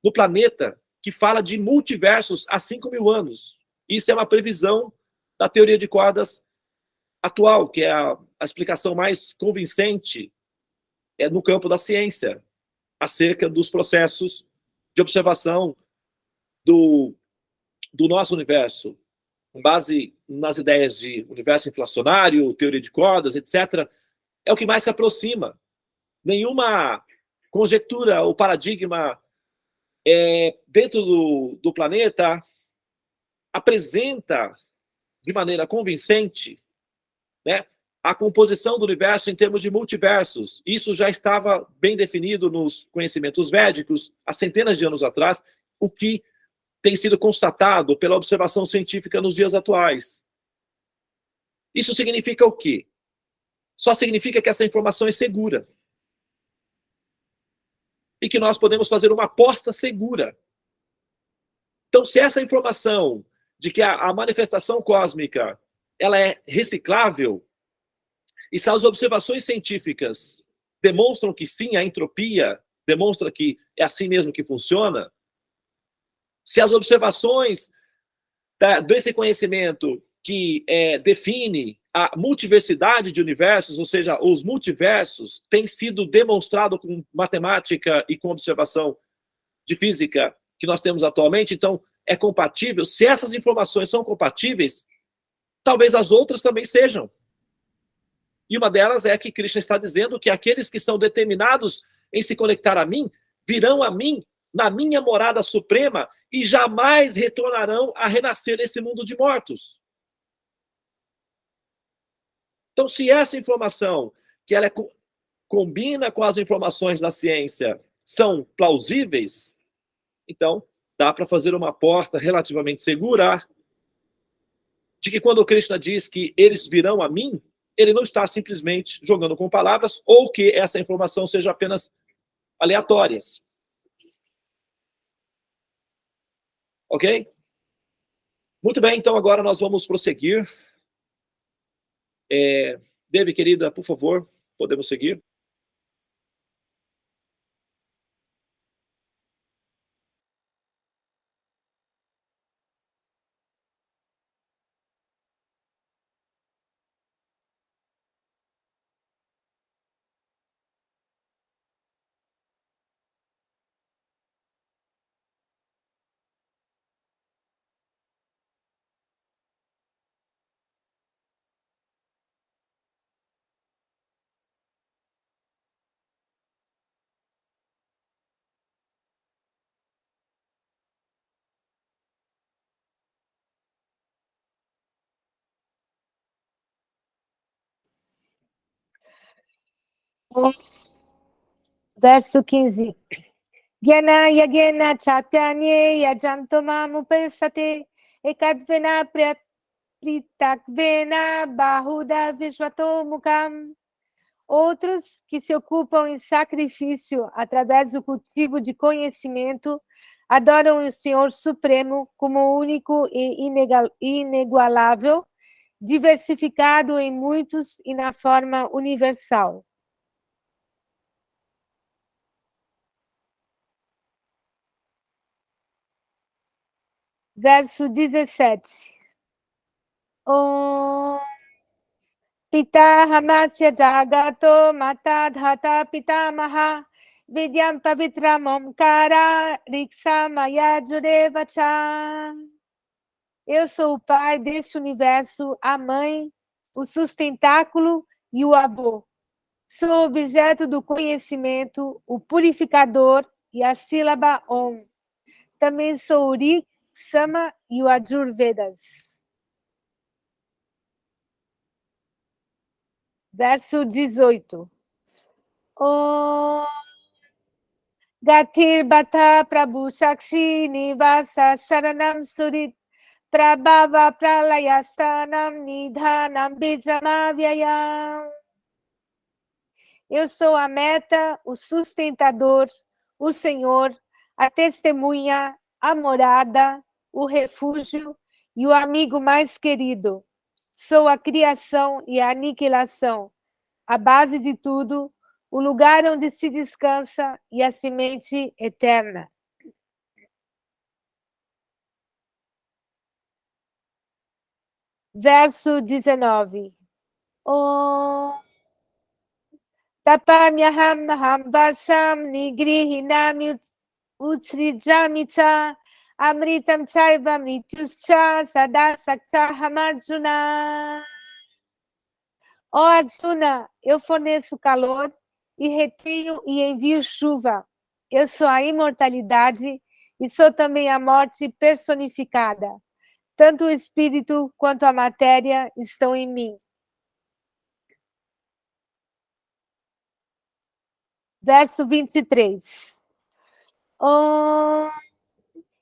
no planeta que fala de multiversos há 5.000 anos. Isso é uma previsão da teoria de cordas atual, que é a explicação mais convincente no campo da ciência, acerca dos processos de observação do nosso universo, com base nas ideias de universo inflacionário, teoria de cordas, etc., é o que mais se aproxima. Nenhuma conjectura ou paradigma dentro do planeta apresenta de maneira convincente, né, a composição do universo em termos de multiversos. Isso já estava bem definido nos conhecimentos védicos há centenas de anos atrás, o que tem sido constatado pela observação científica nos dias atuais. Isso significa o quê? Só significa que essa informação é segura. E que nós podemos fazer uma aposta segura. Então, se essa informação de que a manifestação cósmica ela é reciclável, e se as observações científicas demonstram que sim, a entropia demonstra que é assim mesmo que funciona, se as observações desse conhecimento que define a multiversidade de universos, ou seja, os multiversos, tem sido demonstrado com matemática e com observação de física que nós temos atualmente, então é compatível. Se essas informações são compatíveis, talvez as outras também sejam. E uma delas é que Krishna está dizendo que aqueles que são determinados em se conectar a mim, virão a mim na minha morada suprema e jamais retornarão a renascer nesse mundo de mortos. Então, se essa informação, que ela combina com as informações da ciência, são plausíveis, então dá para fazer uma aposta relativamente segura de que quando o Krishna diz que eles virão a mim, ele não está simplesmente jogando com palavras ou que essa informação seja apenas aleatórias. Ok? Muito bem, então agora nós vamos prosseguir Devi, querida, por favor, podemos seguir? Verso 15. Gyana yagena chapyanye yajantomamupesate ekadvena pritakvena bahuda vishvato mukam. Outros que se ocupam em sacrifício através do cultivo de conhecimento adoram o Senhor Supremo como único e inigualável, diversificado em muitos e na forma universal. Verso 17. Pita hamasya jagato mata dhata pitamaha vidyam pavitram omkara riksa maya jurevacha. Eu sou o pai deste universo, a mãe, o sustentáculo e o avô. Sou objeto do conhecimento, o purificador e a sílaba Om. Também sou o Rik, Sama e o Ajurvedas. Verso 18. Gatir Bata Prabhu Shakshi Nivasa Sharanam Surit Prabhava Pralayastanam Nidhanam Bijamavyayam. Eu sou a meta, o sustentador, o Senhor, a testemunha, a morada, o refúgio e o amigo mais querido. Sou a criação e a aniquilação, a base de tudo, o lugar onde se descansa e a semente eterna. Verso 19. Tapamyaham maham varsham nigrihinami utsrijamicha amritam chaiva mrityuscha sada saktaham Arjuna. Ó Arjuna, eu forneço calor e retenho e envio chuva. Eu sou a imortalidade e sou também a morte personificada. Tanto o espírito quanto a matéria estão em mim. Verso 23.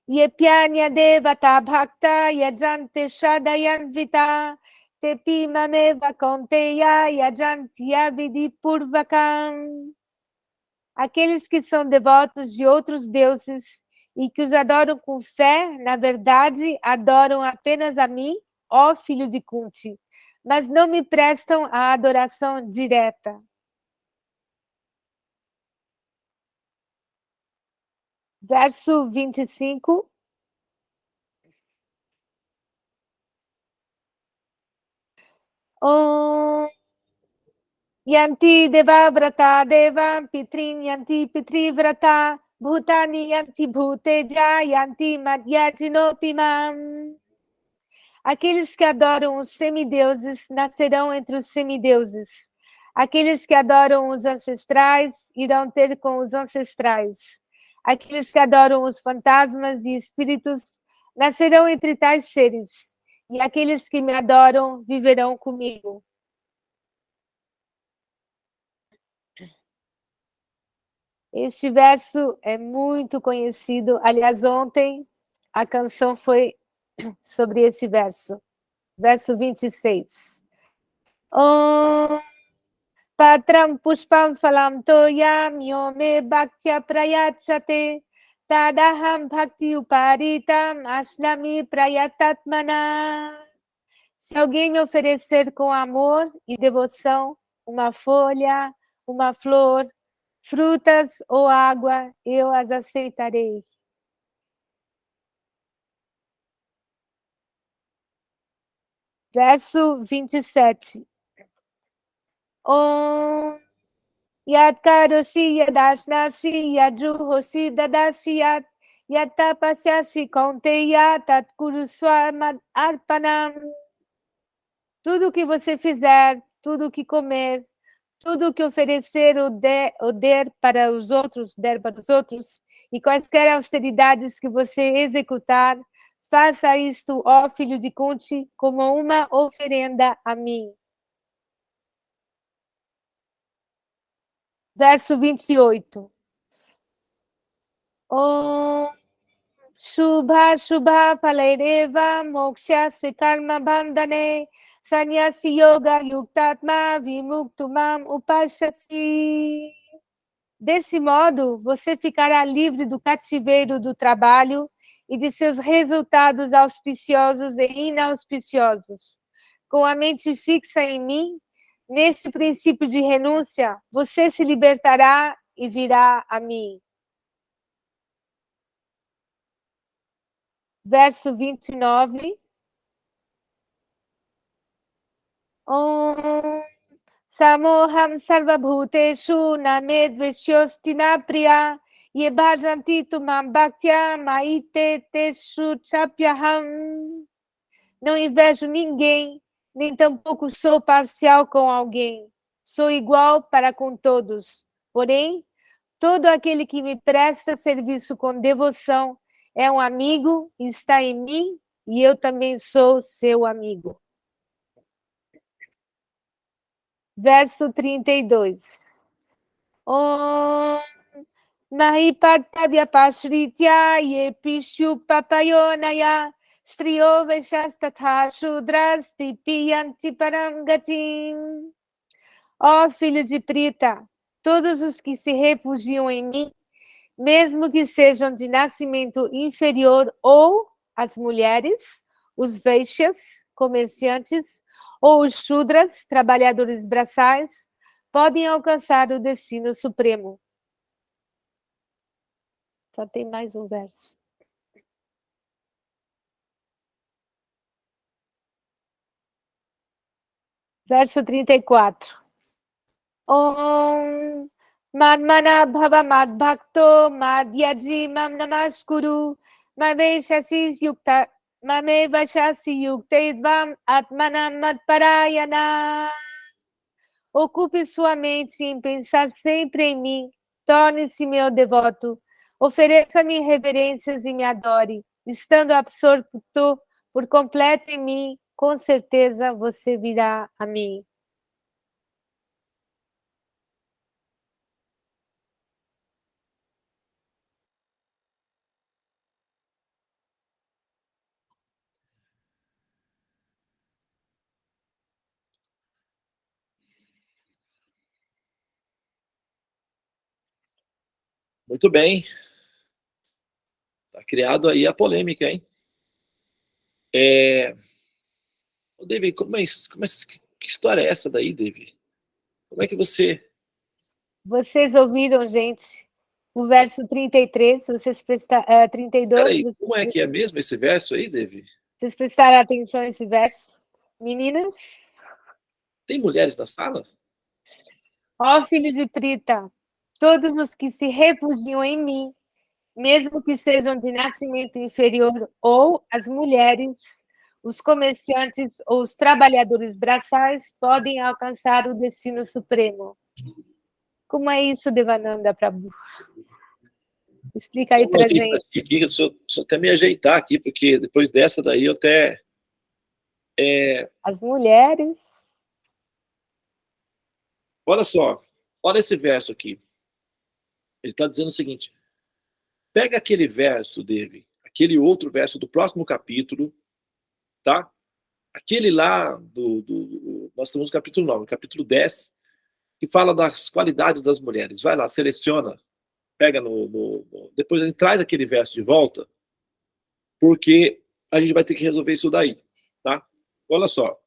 Yepyanya devata bhakta yajante shadayanvita tepi mameva konteya yajantya vidipurvakam. Aqueles que são devotos de outros deuses e que os adoram com fé, na verdade, adoram apenas a mim, ó filho de Kunti, mas não me prestam a adoração direta. Verso 25. Yanti deva vrata devam pitrin yanti pitri vrata bhutani yanti bhuteja yanti madhyajinopimam. Aqueles que adoram os semideuses nascerão entre os semideuses. Aqueles que adoram os ancestrais irão ter com os ancestrais. Aqueles que adoram os fantasmas e espíritos nascerão entre tais seres. E aqueles que me adoram viverão comigo. Este verso é muito conhecido. Aliás, ontem a canção foi sobre esse verso. Verso 26. Patram pushpam phalam toyam yome bhaktya prayachate tadaham bhakti uparitam ashnami prayatatmana. Se alguém me oferecer com amor e devoção uma folha, uma flor, frutas ou água, eu as aceitarei. Verso 27. Om Yat Karoshi Yadashnasi Yadruhosi Dadasi Yat Yatapasyasi Kaunteya Tat Kuruswa Arpanam. Tudo que você fizer, tudo que comer, tudo que oferecer ou der para os outros, e quaisquer austeridades que você executar, faça isto, ó filho de Kunti, como uma oferenda a mim. Verso 28. Om Shubha Shubha Palaireva Moksha Karma Bandhane Sannyasi Yoga Yuktatma Vimuktumam Upashasi. Desse modo, você ficará livre do cativeiro do trabalho e de seus resultados auspiciosos e inauspiciosos. Com a mente fixa em mim, neste princípio de renúncia, você se libertará e virá a mim. Verso 29. Om Samoham Sarvabhuteshu Namedveshyosti Napriya Ye Bhajanti Tumam Bhaktya Maite Teshu Chapyaham. Não invejo ninguém, nem tampouco sou parcial com alguém. Sou igual para com todos. Porém, todo aquele que me presta serviço com devoção é um amigo, está em mim, e eu também sou seu amigo. Verso 32. Om Mahipartabhya Pashritya Ye Pishu Papayonaya Striyo Veshastatha Shudras Tipiyanti Parangatim. Ó filho de Prita, todos os que se refugiam em mim, mesmo que sejam de nascimento inferior, ou as mulheres, os Vaishyas, comerciantes, ou os Shudras, trabalhadores braçais, podem alcançar o destino supremo. Só tem mais um verso. Verso 34. Om Madmana Bhava Madbhakto Madhyaji Mam Namaskuru Maveshasi Yukta Mamevashasi Yukteidvam Atmanam Madparayana. Ocupe sua mente em pensar sempre em mim, torne-se meu devoto, ofereça-me reverências e me adore, estando absorto por completo em mim, com certeza você virá a mim. Muito bem. Está criado aí a polêmica, hein? David, que história é essa daí, David? Como é que você... Vocês ouviram, gente, o verso 33, vocês 32... Peraí, como é que é mesmo esse verso aí, David? Vocês prestaram atenção nesse verso? Meninas? Tem mulheres na sala? Ó filho de Prita, todos os que se refugiam em mim, mesmo que sejam de nascimento inferior, ou as mulheres, os comerciantes ou os trabalhadores braçais, podem alcançar o destino supremo. Como é isso, Devananda Prabhu? Explica aí pra gente. Deixa eu até me ajeitar aqui, porque depois dessa daí eu até... As mulheres... Olha só, olha esse verso aqui. Ele está dizendo o seguinte: pega aquele verso, David, aquele outro verso do próximo capítulo, tá? Aquele lá nós temos o capítulo 9, capítulo 10, que fala das qualidades das mulheres. Vai lá, seleciona, pega depois ele traz aquele verso de volta, porque a gente vai ter que resolver isso daí, tá? Olha só.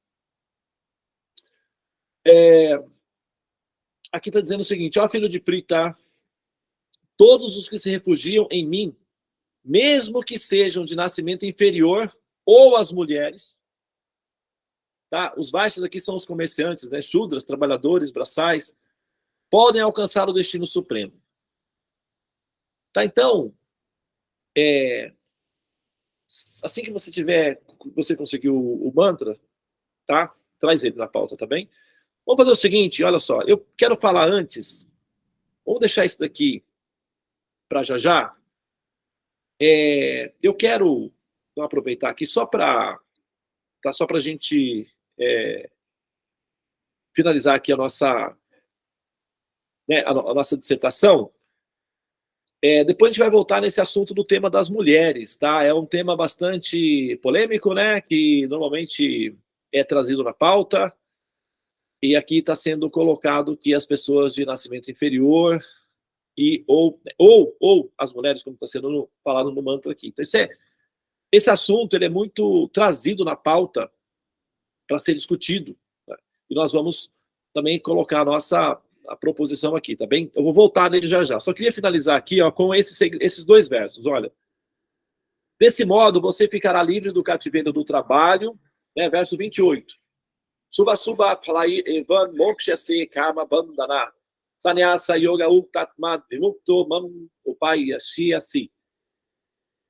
Aqui está dizendo o seguinte, ó filho de Prita, todos os que se refugiam em mim, mesmo que sejam de nascimento inferior, ou as mulheres, tá? Os Vaishyas aqui são os comerciantes, né? Shudras, trabalhadores, braçais, podem alcançar o destino supremo. Tá, então, assim que você conseguiu o mantra, tá? Traz ele na pauta, tá bem? Vamos fazer o seguinte, olha só, eu quero falar antes, vamos deixar isso daqui para já já. Eu quero aproveitar aqui só para a gente finalizar aqui a nossa, né, a nossa dissertação. Depois a gente vai voltar nesse assunto do tema das mulheres, tá? É um tema bastante polêmico, né? Que normalmente é trazido na pauta. E aqui está sendo colocado que as pessoas de nascimento inferior ou as mulheres, como está sendo falado no mantra aqui. Então, esse assunto ele é muito trazido na pauta para ser discutido. Tá? E nós vamos também colocar a proposição aqui, tá bem? Eu vou voltar nele já já. Só queria finalizar aqui com esses dois versos. Olha, desse modo você ficará livre do cativeiro do trabalho, né? Verso 28. Subha subha phalai evan mokshase karma bandhana sannyasa yoga uktatma vimukto mam upayashyasi.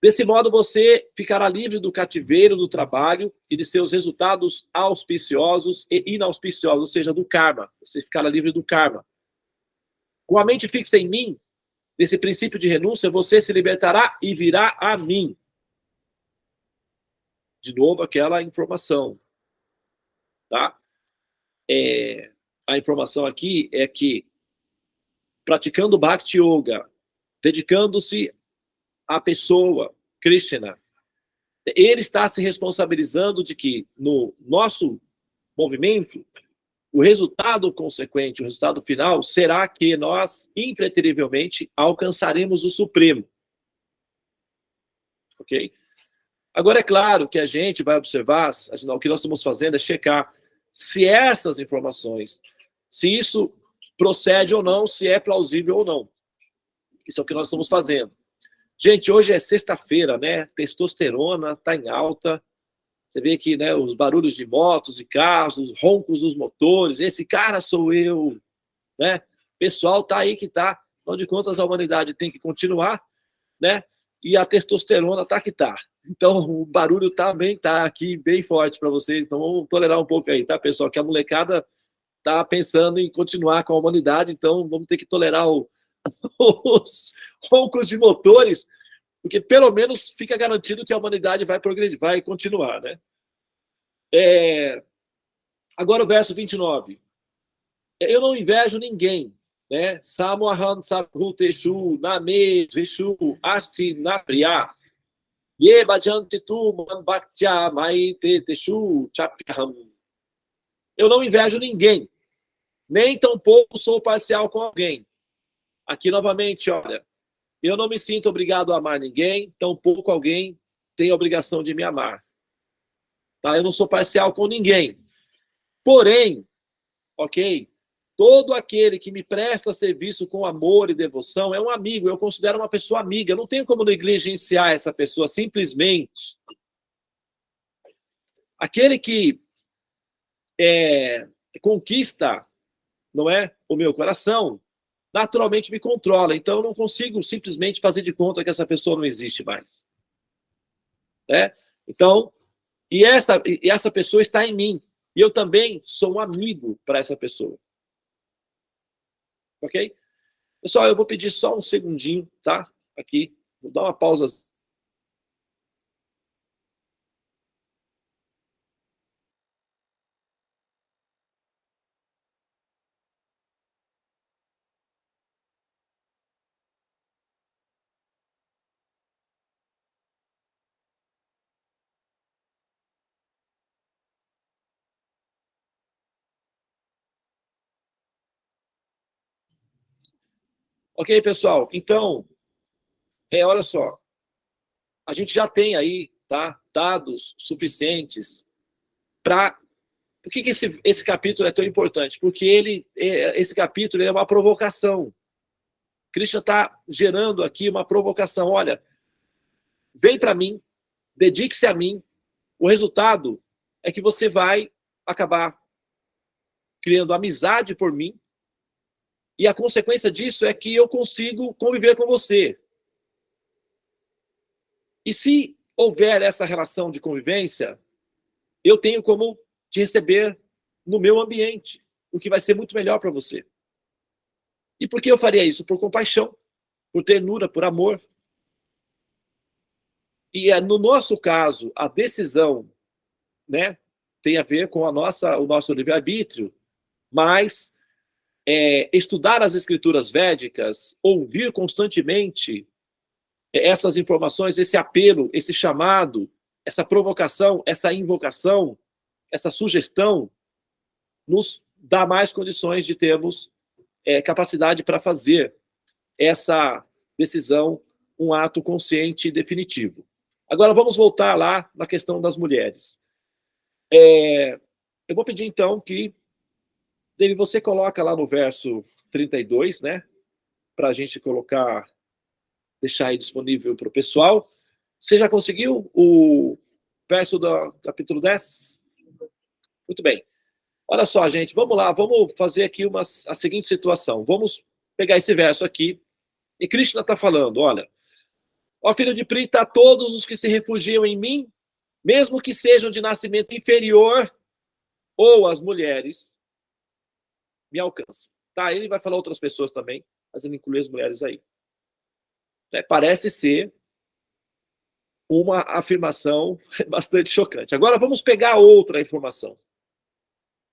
Desse modo você ficará livre do cativeiro do trabalho e de seus resultados auspiciosos e inauspiciosos, ou seja, do karma. Você ficará livre do karma. Com a mente fixa em mim, desse princípio de renúncia, você se libertará e virá a mim. De novo, aquela informação. Tá? A informação aqui é que, praticando Bhakti Yoga, dedicando-se à pessoa, Krishna, ele está se responsabilizando de que, no nosso movimento, o resultado consequente, o resultado final, será que nós, impreterivelmente, alcançaremos o Supremo. Ok? Agora, é claro que a gente vai observar, o que nós estamos fazendo é checar se essas informações, se isso procede ou não, se é plausível ou não. Isso é o que nós estamos fazendo. Gente, hoje é sexta-feira, né? Testosterona está em alta. Você vê que, né, os barulhos de motos e carros, os roncos dos motores, esse cara sou eu, né? O pessoal tá aí que tá. Afinal de contas, a humanidade tem que continuar, né? E a testosterona tá que tá. Então, o barulho também tá aqui bem forte para vocês. Então, vamos tolerar um pouco aí, tá, pessoal? Que a molecada tá pensando em continuar com a humanidade, então vamos ter que tolerar os roncos de motores, porque pelo menos fica garantido que a humanidade vai progredir, vai continuar, né? Agora o verso 29. Eu não invejo ninguém, né? Samohan sabhuteshu name dvishu arsi napriya ye bhajanti tu man bhaktya maite teshu chapyaham. Eu não invejo ninguém, nem tampouco sou parcial com alguém. Aqui novamente, olha, eu não me sinto obrigado a amar ninguém, tampouco alguém tem a obrigação de me amar. Tá? Eu não sou parcial com ninguém. Porém, ok, todo aquele que me presta serviço com amor e devoção é um amigo, eu considero uma pessoa amiga, eu não tenho como negligenciar essa pessoa, simplesmente. Aquele que conquista, não é, o meu coração, naturalmente me controla, então eu não consigo simplesmente fazer de conta que essa pessoa não existe mais. Né? Então, e essa pessoa está em mim, e eu também sou um amigo para essa pessoa. Ok? Pessoal, eu vou pedir só um segundinho, tá? Aqui, vou dar uma pausa. Ok, pessoal? Então, olha só. A gente já tem aí, tá, dados suficientes Por que esse capítulo é tão importante? Porque esse capítulo é uma provocação. Krishna está gerando aqui uma provocação. Olha, vem para mim, dedique-se a mim. O resultado é que você vai acabar criando amizade por mim, e a consequência disso é que eu consigo conviver com você. E se houver essa relação de convivência, eu tenho como te receber no meu ambiente, o que vai ser muito melhor para você. E por que eu faria isso? Por compaixão, por ternura, por amor. E no nosso caso, a decisão, né, tem a ver com o nosso livre-arbítrio, mas estudar as escrituras védicas, ouvir constantemente essas informações, esse apelo, esse chamado, essa provocação, essa invocação, essa sugestão, nos dá mais condições de termos capacidade para fazer essa decisão um ato consciente e definitivo. Agora vamos voltar lá na questão das mulheres. Eu vou pedir então que você coloca lá no verso 32, né, para a gente colocar, deixar aí disponível para o pessoal. Você já conseguiu o verso do capítulo 10? Muito bem. Olha só, gente, vamos lá, vamos fazer aqui a seguinte situação. Vamos pegar esse verso aqui, e Krishna está falando, olha, ó filho de Prita, todos os que se refugiam em mim, mesmo que sejam de nascimento inferior, ou as mulheres, me alcançam. Tá, ele vai falar outras pessoas também, mas ele inclui as mulheres aí. Parece ser uma afirmação bastante chocante. Agora vamos pegar outra informação.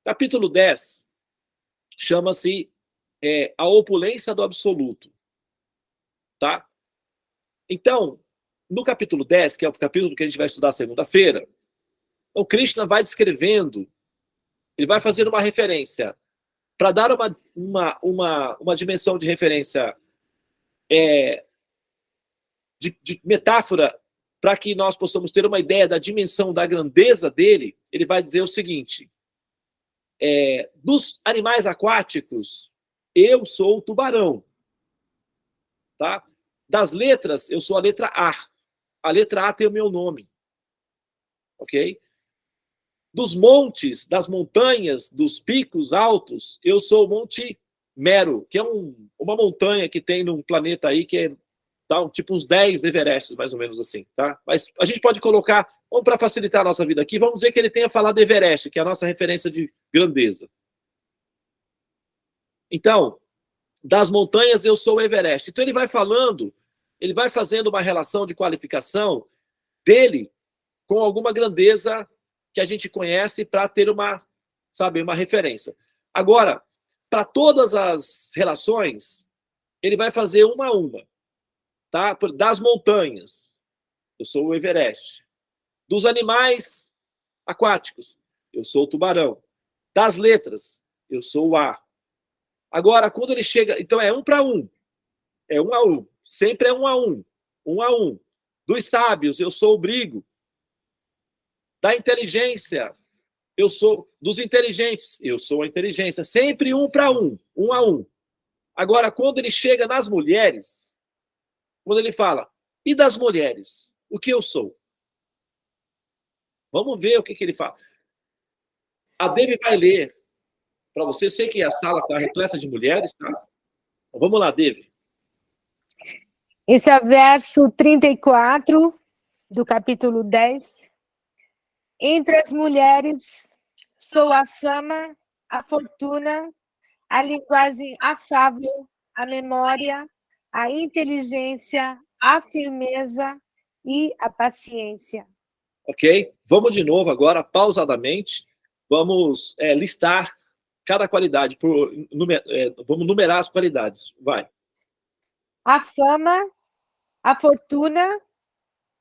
Capítulo 10 chama-se a opulência do absoluto. Tá? Então, no capítulo 10, que é o capítulo que a gente vai estudar segunda-feira, o Krishna vai descrevendo, ele vai fazendo uma referência, para dar uma dimensão de referência de metáfora, para que nós possamos ter uma ideia da dimensão da grandeza dele, ele vai dizer o seguinte, dos animais aquáticos, eu sou o tubarão. Tá? Das letras, eu sou a letra A. A letra A tem o meu nome. Ok? Dos montes, das montanhas, dos picos altos, eu sou o Monte Meru, que é uma montanha que tem num planeta aí que dá tipo uns 10 Everestes, mais ou menos assim, tá? Mas a gente pode colocar, vamos para facilitar a nossa vida aqui, vamos dizer que ele tenha falado Everest, que é a nossa referência de grandeza. Então, das montanhas eu sou o Everest. Então ele vai falando, ele vai fazendo uma relação de qualificação dele com alguma grandeza que a gente conhece para ter uma referência. Agora, para todas as relações, ele vai fazer uma a uma. Tá? Das montanhas, eu sou o Everest. Dos animais aquáticos, eu sou o tubarão. Das letras, eu sou o A. Agora, quando ele chega... Então, é um para um. É um a um. Sempre é um a um. Um a um. Dos sábios, eu sou o Brigo. Da inteligência, eu sou... Dos inteligentes, eu sou a inteligência. Sempre um para um. Um a um. Agora, quando ele chega nas mulheres, quando ele fala, e das mulheres, o que eu sou? Vamos ver o que ele fala. A Devi vai ler para você. Eu sei que a sala está repleta de mulheres, tá? Então, vamos lá, Devi. Esse é o verso 34 do capítulo 10. Entre as mulheres, sou a fama, a fortuna, a linguagem afável, a memória, a inteligência, a firmeza e a paciência. Ok? Vamos de novo agora, pausadamente. Vamos listar cada qualidade. Vamos numerar as qualidades. Vai. A fama, a fortuna,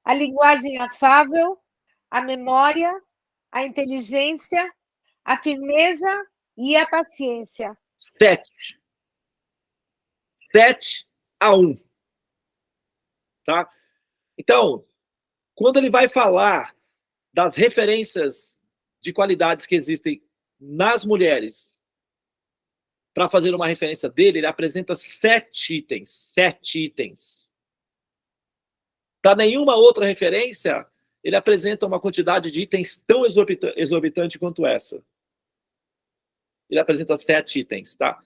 a linguagem afável, a memória, a inteligência, a firmeza e a paciência. 7 a 1. Tá? Então, quando ele vai falar das referências de qualidades que existem nas mulheres, para fazer uma referência dele, ele apresenta 7 itens. 7 itens. Para nenhuma outra referência, ele apresenta uma quantidade de itens tão exorbitante quanto essa. Ele apresenta 7 itens, tá?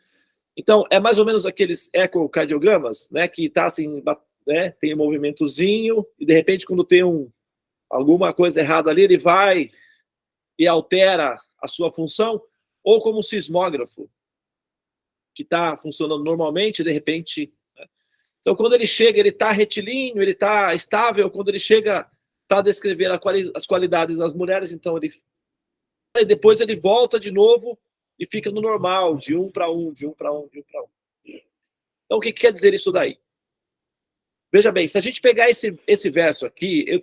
Então, é mais ou menos aqueles ecocardiogramas, né, que tá assim, né, tem um movimentozinho, e de repente, quando tem alguma coisa errada ali, ele vai e altera a sua função, ou como um sismógrafo, que está funcionando normalmente, de repente... Né? Então, quando ele chega, ele está retilíneo, ele está estável, quando ele chega para descrever as qualidades das mulheres, então ele... E depois ele volta de novo e fica no normal, de 1 para 1, de 1 para 1, de 1 para 1. Então, o que quer dizer isso daí? Veja bem, se a gente pegar esse verso aqui, eu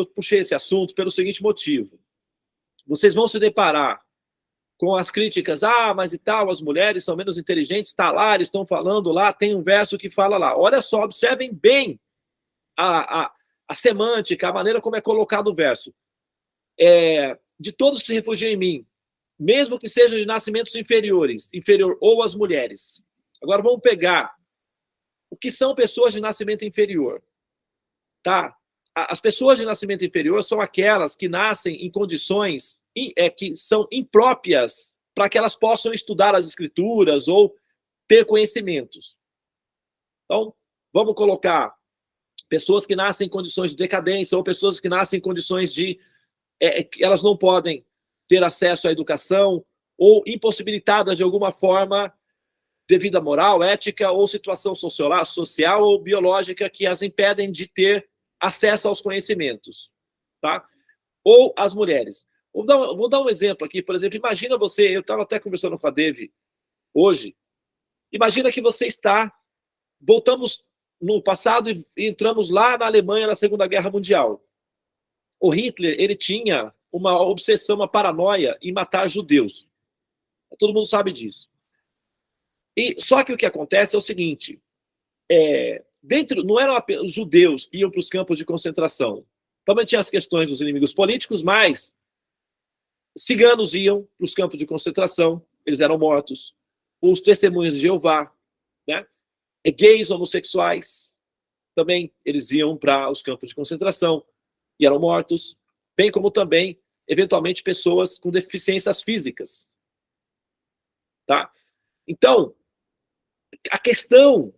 puxei esse assunto pelo seguinte motivo. Vocês vão se deparar com as críticas, mas e tal, as mulheres são menos inteligentes, tá lá, eles estão falando lá, tem um verso que fala lá. Olha só, observem bem a semântica, a maneira como é colocado o verso. De todos que se refugiam em mim, mesmo que sejam de nascimentos inferior ou as mulheres. Agora vamos pegar o que são pessoas de nascimento inferior. Tá? As pessoas de nascimento inferior são aquelas que nascem em condições que são impróprias para que elas possam estudar as escrituras ou ter conhecimentos. Então, vamos colocar pessoas que nascem em condições de decadência ou pessoas que nascem em condições de... que elas não podem ter acesso à educação ou impossibilitadas de alguma forma devido à moral, ética ou situação social ou biológica que as impedem de ter acesso aos conhecimentos, tá? Ou as mulheres. Vou dar um exemplo aqui, por exemplo, imagina você, eu estava até conversando com a Devi hoje, imagina que você voltamos no passado e entramos lá na Alemanha na Segunda Guerra Mundial. O Hitler, ele tinha uma obsessão, uma paranoia em matar judeus. Todo mundo sabe disso. Só que o que acontece é o seguinte, não eram apenas os judeus que iam para os campos de concentração. Também tinha as questões dos inimigos políticos, mas ciganos iam para os campos de concentração, eles eram mortos. Os testemunhas de Jeová, né? Gays, homossexuais, também eles iam para os campos de concentração e eram mortos, bem como também, eventualmente, pessoas com deficiências físicas. Tá? Então, a questão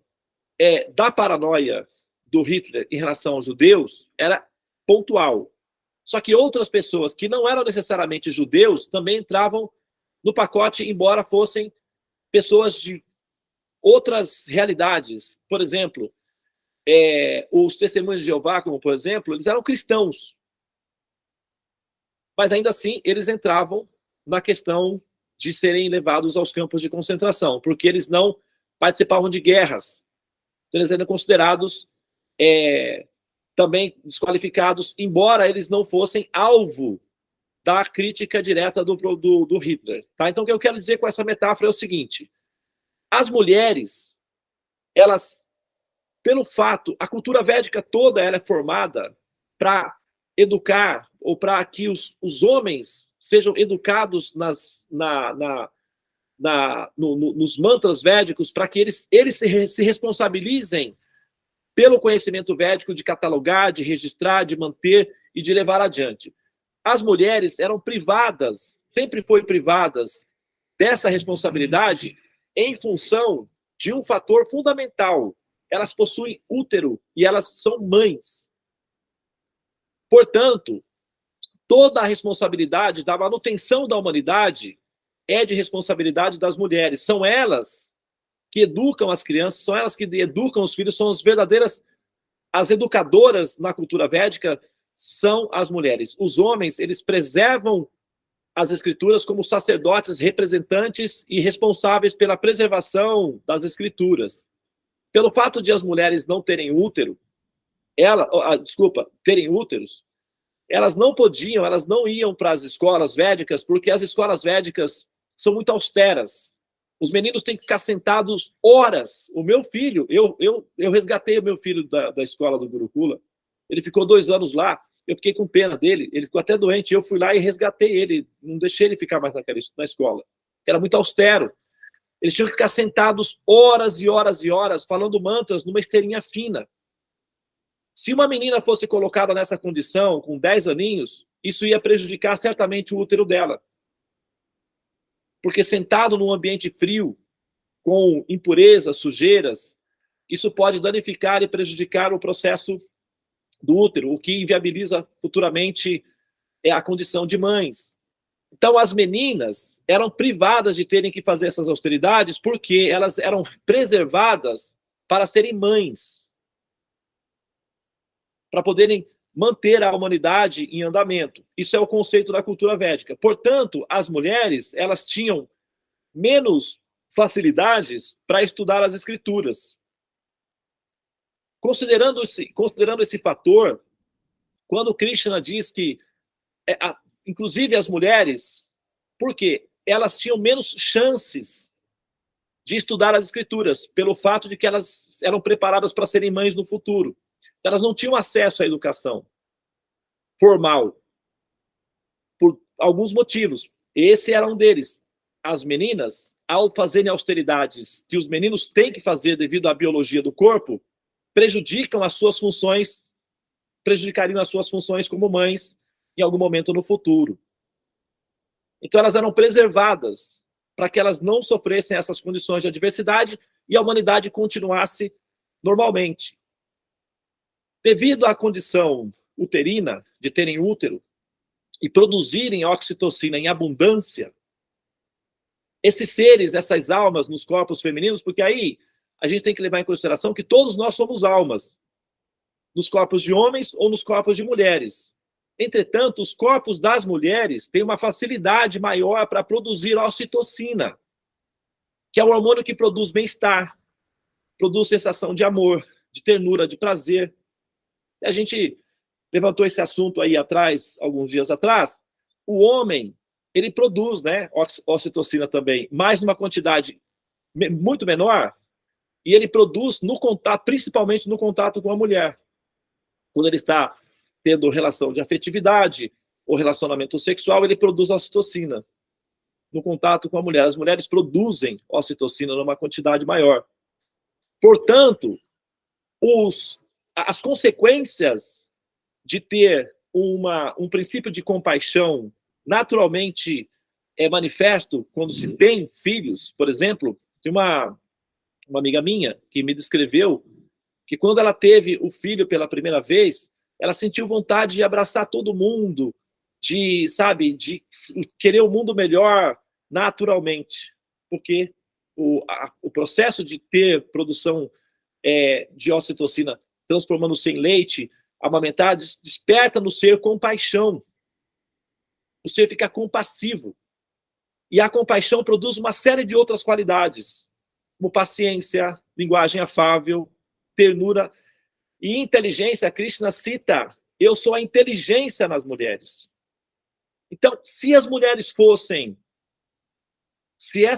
da paranoia do Hitler em relação aos judeus era pontual. Só que outras pessoas que não eram necessariamente judeus também entravam no pacote, embora fossem pessoas de outras realidades. Por exemplo, os testemunhos de Jeová, como por exemplo, eles eram cristãos. Mas ainda assim, eles entravam na questão de serem levados aos campos de concentração, porque eles não participavam de guerras. Então, eles eram considerados também desqualificados, embora eles não fossem alvo da crítica direta do Hitler. Tá? Então, o que eu quero dizer com essa metáfora é o seguinte: as mulheres, elas, pelo fato, a cultura védica toda ela é formada para educar, ou para que os homens sejam educados nos mantras védicos, para que eles se responsabilizem pelo conhecimento védico de catalogar, de registrar, de manter e de levar adiante. As mulheres eram privadas, sempre foram privadas dessa responsabilidade em função de um fator fundamental. Elas possuem útero e elas são mães. Portanto, toda a responsabilidade da manutenção da humanidade é de responsabilidade das mulheres. São elas que educam as crianças, são elas que educam os filhos, são as verdadeiras, as educadoras na cultura védica são as mulheres. Os homens, eles preservam as escrituras como sacerdotes representantes e responsáveis pela preservação das escrituras. Pelo fato de as mulheres não terem útero, terem úteros, elas não podiam, elas não iam para as escolas védicas, porque as escolas védicas são muito austeras. Os meninos têm que ficar sentados horas. O meu filho, eu resgatei o meu filho da escola do Gurukula, ele ficou 2 anos lá, eu fiquei com pena dele, ele ficou até doente, eu fui lá e resgatei ele, não deixei ele ficar mais na escola. Era muito austero. Eles tinham que ficar sentados horas e horas e horas, falando mantras numa esteirinha fina. Se uma menina fosse colocada nessa condição, com 10 aninhos, isso ia prejudicar certamente o útero dela. Porque sentado num ambiente frio, com impurezas, sujeiras, isso pode danificar e prejudicar o processo do útero, o que inviabiliza futuramente a condição de mães. Então, as meninas eram privadas de terem que fazer essas austeridades porque elas eram preservadas para serem mães, para poderem manter a humanidade em andamento. Isso é o conceito da cultura védica. Portanto, as mulheres, elas tinham menos facilidades para estudar as escrituras. Considerando esse fator, quando Krishna diz que, inclusive as mulheres, porque elas tinham menos chances de estudar as escrituras, pelo fato de que elas eram preparadas para serem mães no futuro. Elas não tinham acesso à educação formal, por alguns motivos. Esse era um deles. As meninas, ao fazerem austeridades que os meninos têm que fazer devido à biologia do corpo, prejudicariam as suas funções como mães em algum momento no futuro. Então elas eram preservadas para que elas não sofressem essas condições de adversidade e a humanidade continuasse normalmente. Devido à condição uterina, de terem útero, e produzirem oxitocina em abundância, esses seres, essas almas nos corpos femininos, porque aí a gente tem que levar em consideração que todos nós somos almas, nos corpos de homens ou nos corpos de mulheres. Entretanto, os corpos das mulheres têm uma facilidade maior para produzir oxitocina, que é o hormônio que produz bem-estar, produz sensação de amor, de ternura, de prazer. A gente levantou esse assunto aí atrás, alguns dias atrás. O homem, ele produz, né, oxitocina também, mas numa quantidade muito menor, e ele produz no contato, principalmente no contato com a mulher. Quando ele está tendo relação de afetividade ou relacionamento sexual, ele produz oxitocina no contato com a mulher. As mulheres produzem oxitocina numa quantidade maior. Portanto, as consequências de ter um princípio de compaixão naturalmente manifesto quando se tem filhos, por exemplo, tem uma amiga minha que me descreveu que quando ela teve o filho pela primeira vez, ela sentiu vontade de abraçar todo mundo, de querer um mundo melhor naturalmente, porque o processo de ter produção de oxitocina transformando-se em leite, amamentar, desperta no ser compaixão. O ser fica compassivo. E a compaixão produz uma série de outras qualidades, como paciência, linguagem afável, ternura e inteligência. Krishna cita: eu sou a inteligência nas mulheres. Então, se as mulheres fossem, se a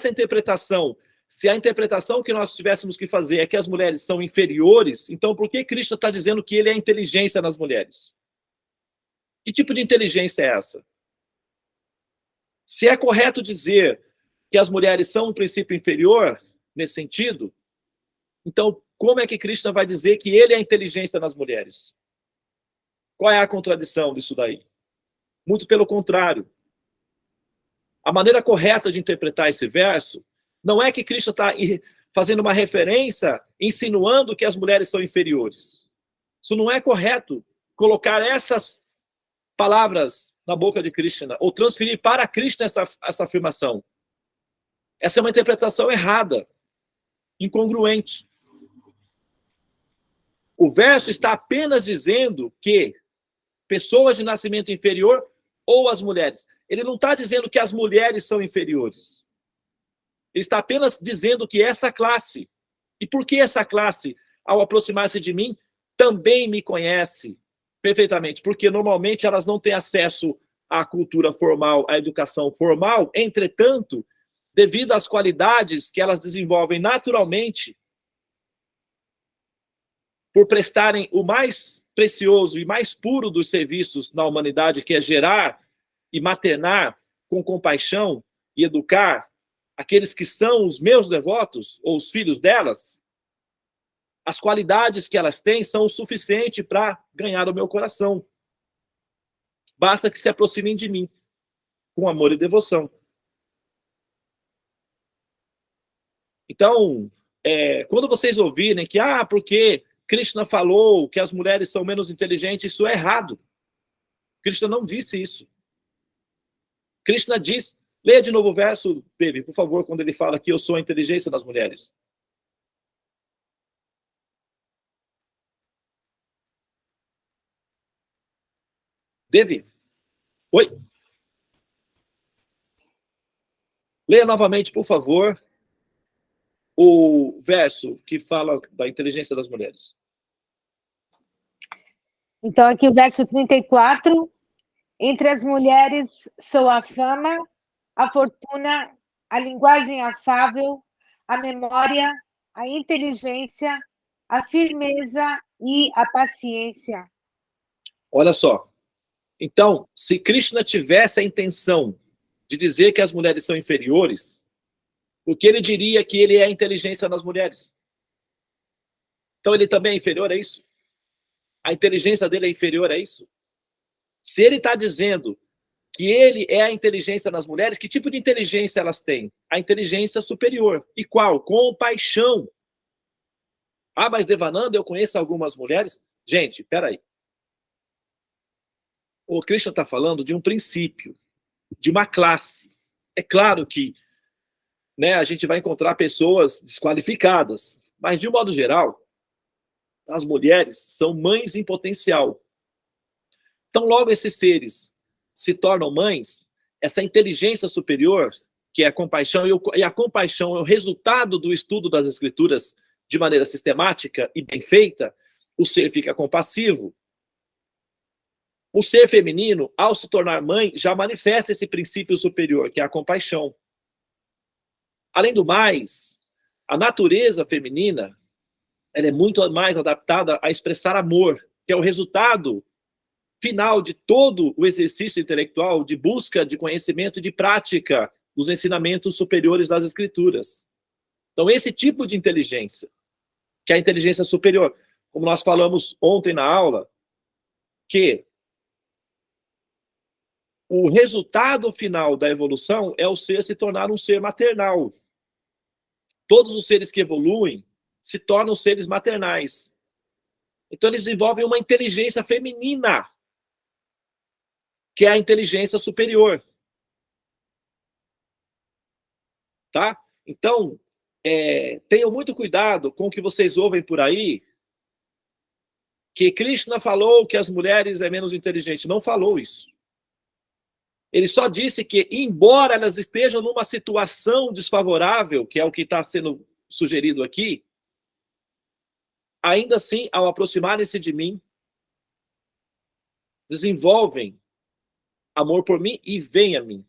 interpretação que nós tivéssemos que fazer é que as mulheres são inferiores, então por que Krishna está dizendo que ele é a inteligência nas mulheres? Que tipo de inteligência é essa? Se é correto dizer que as mulheres são um princípio inferior, nesse sentido, então como é que Krishna vai dizer que ele é a inteligência nas mulheres? Qual é a contradição disso daí? Muito pelo contrário. A maneira correta de interpretar esse verso não é que Krishna está fazendo uma referência, insinuando que as mulheres são inferiores. Isso não é correto, colocar essas palavras na boca de Krishna, ou transferir para Krishna essa afirmação. Essa é uma interpretação errada, incongruente. O verso está apenas dizendo que pessoas de nascimento inferior ou as mulheres. Ele não está dizendo que as mulheres são inferiores. Ele está apenas dizendo que essa classe, e por que essa classe, ao aproximar-se de mim, também me conhece perfeitamente, porque normalmente elas não têm acesso à cultura formal, à educação formal, entretanto, devido às qualidades que elas desenvolvem naturalmente, por prestarem o mais precioso e mais puro dos serviços na humanidade, que é gerar e maternar com compaixão e educar aqueles que são os meus devotos, ou os filhos delas, as qualidades que elas têm são o suficiente para ganhar o meu coração. Basta que se aproximem de mim, com amor e devoção. Então, quando vocês ouvirem que, porque Krishna falou que as mulheres são menos inteligentes, isso é errado. Krishna não disse isso. Krishna diz, leia de novo o verso, Devi, por favor, quando ele fala que eu sou a inteligência das mulheres. Devi? Oi? Leia novamente, por favor, o verso que fala da inteligência das mulheres. Então, aqui o verso 34. Entre as mulheres sou a fama, a fortuna, a linguagem afável, a memória, a inteligência, a firmeza e a paciência. Olha só. Então, se Krishna tivesse a intenção de dizer que as mulheres são inferiores, o que ele diria que ele é a inteligência das mulheres? Então ele também é inferior a isso? A inteligência dele é inferior a isso? Se ele está dizendo que ele é a inteligência das mulheres, que tipo de inteligência elas têm? A inteligência superior. E qual? Compaixão. Mas Devananda, eu conheço algumas mulheres. Gente, peraí. O Krishna está falando de um princípio, de uma classe. É claro que a gente vai encontrar pessoas desqualificadas, mas, de um modo geral, as mulheres são mães em potencial. Então, logo esses seres se tornam mães, essa inteligência superior, que é a compaixão, e a compaixão é o resultado do estudo das Escrituras de maneira sistemática e bem feita, o ser fica compassivo. O ser feminino, ao se tornar mãe, já manifesta esse princípio superior, que é a compaixão. Além do mais, a natureza feminina, ela é muito mais adaptada a expressar amor, que é o resultado final de todo o exercício intelectual de busca de conhecimento e de prática dos ensinamentos superiores das Escrituras. Então, esse tipo de inteligência, que é a inteligência superior, como nós falamos ontem na aula, que o resultado final da evolução é o ser se tornar um ser maternal. Todos os seres que evoluem se tornam seres maternais. Então, eles desenvolvem uma inteligência feminina, que é a inteligência superior. Tá? Então, tenham muito cuidado com o que vocês ouvem por aí, que Krishna falou que as mulheres é menos inteligente. Não falou isso. Ele só disse que, embora elas estejam numa situação desfavorável, que é o que está sendo sugerido aqui, ainda assim, ao aproximarem-se de mim, desenvolvem amor por mim e vem a mim.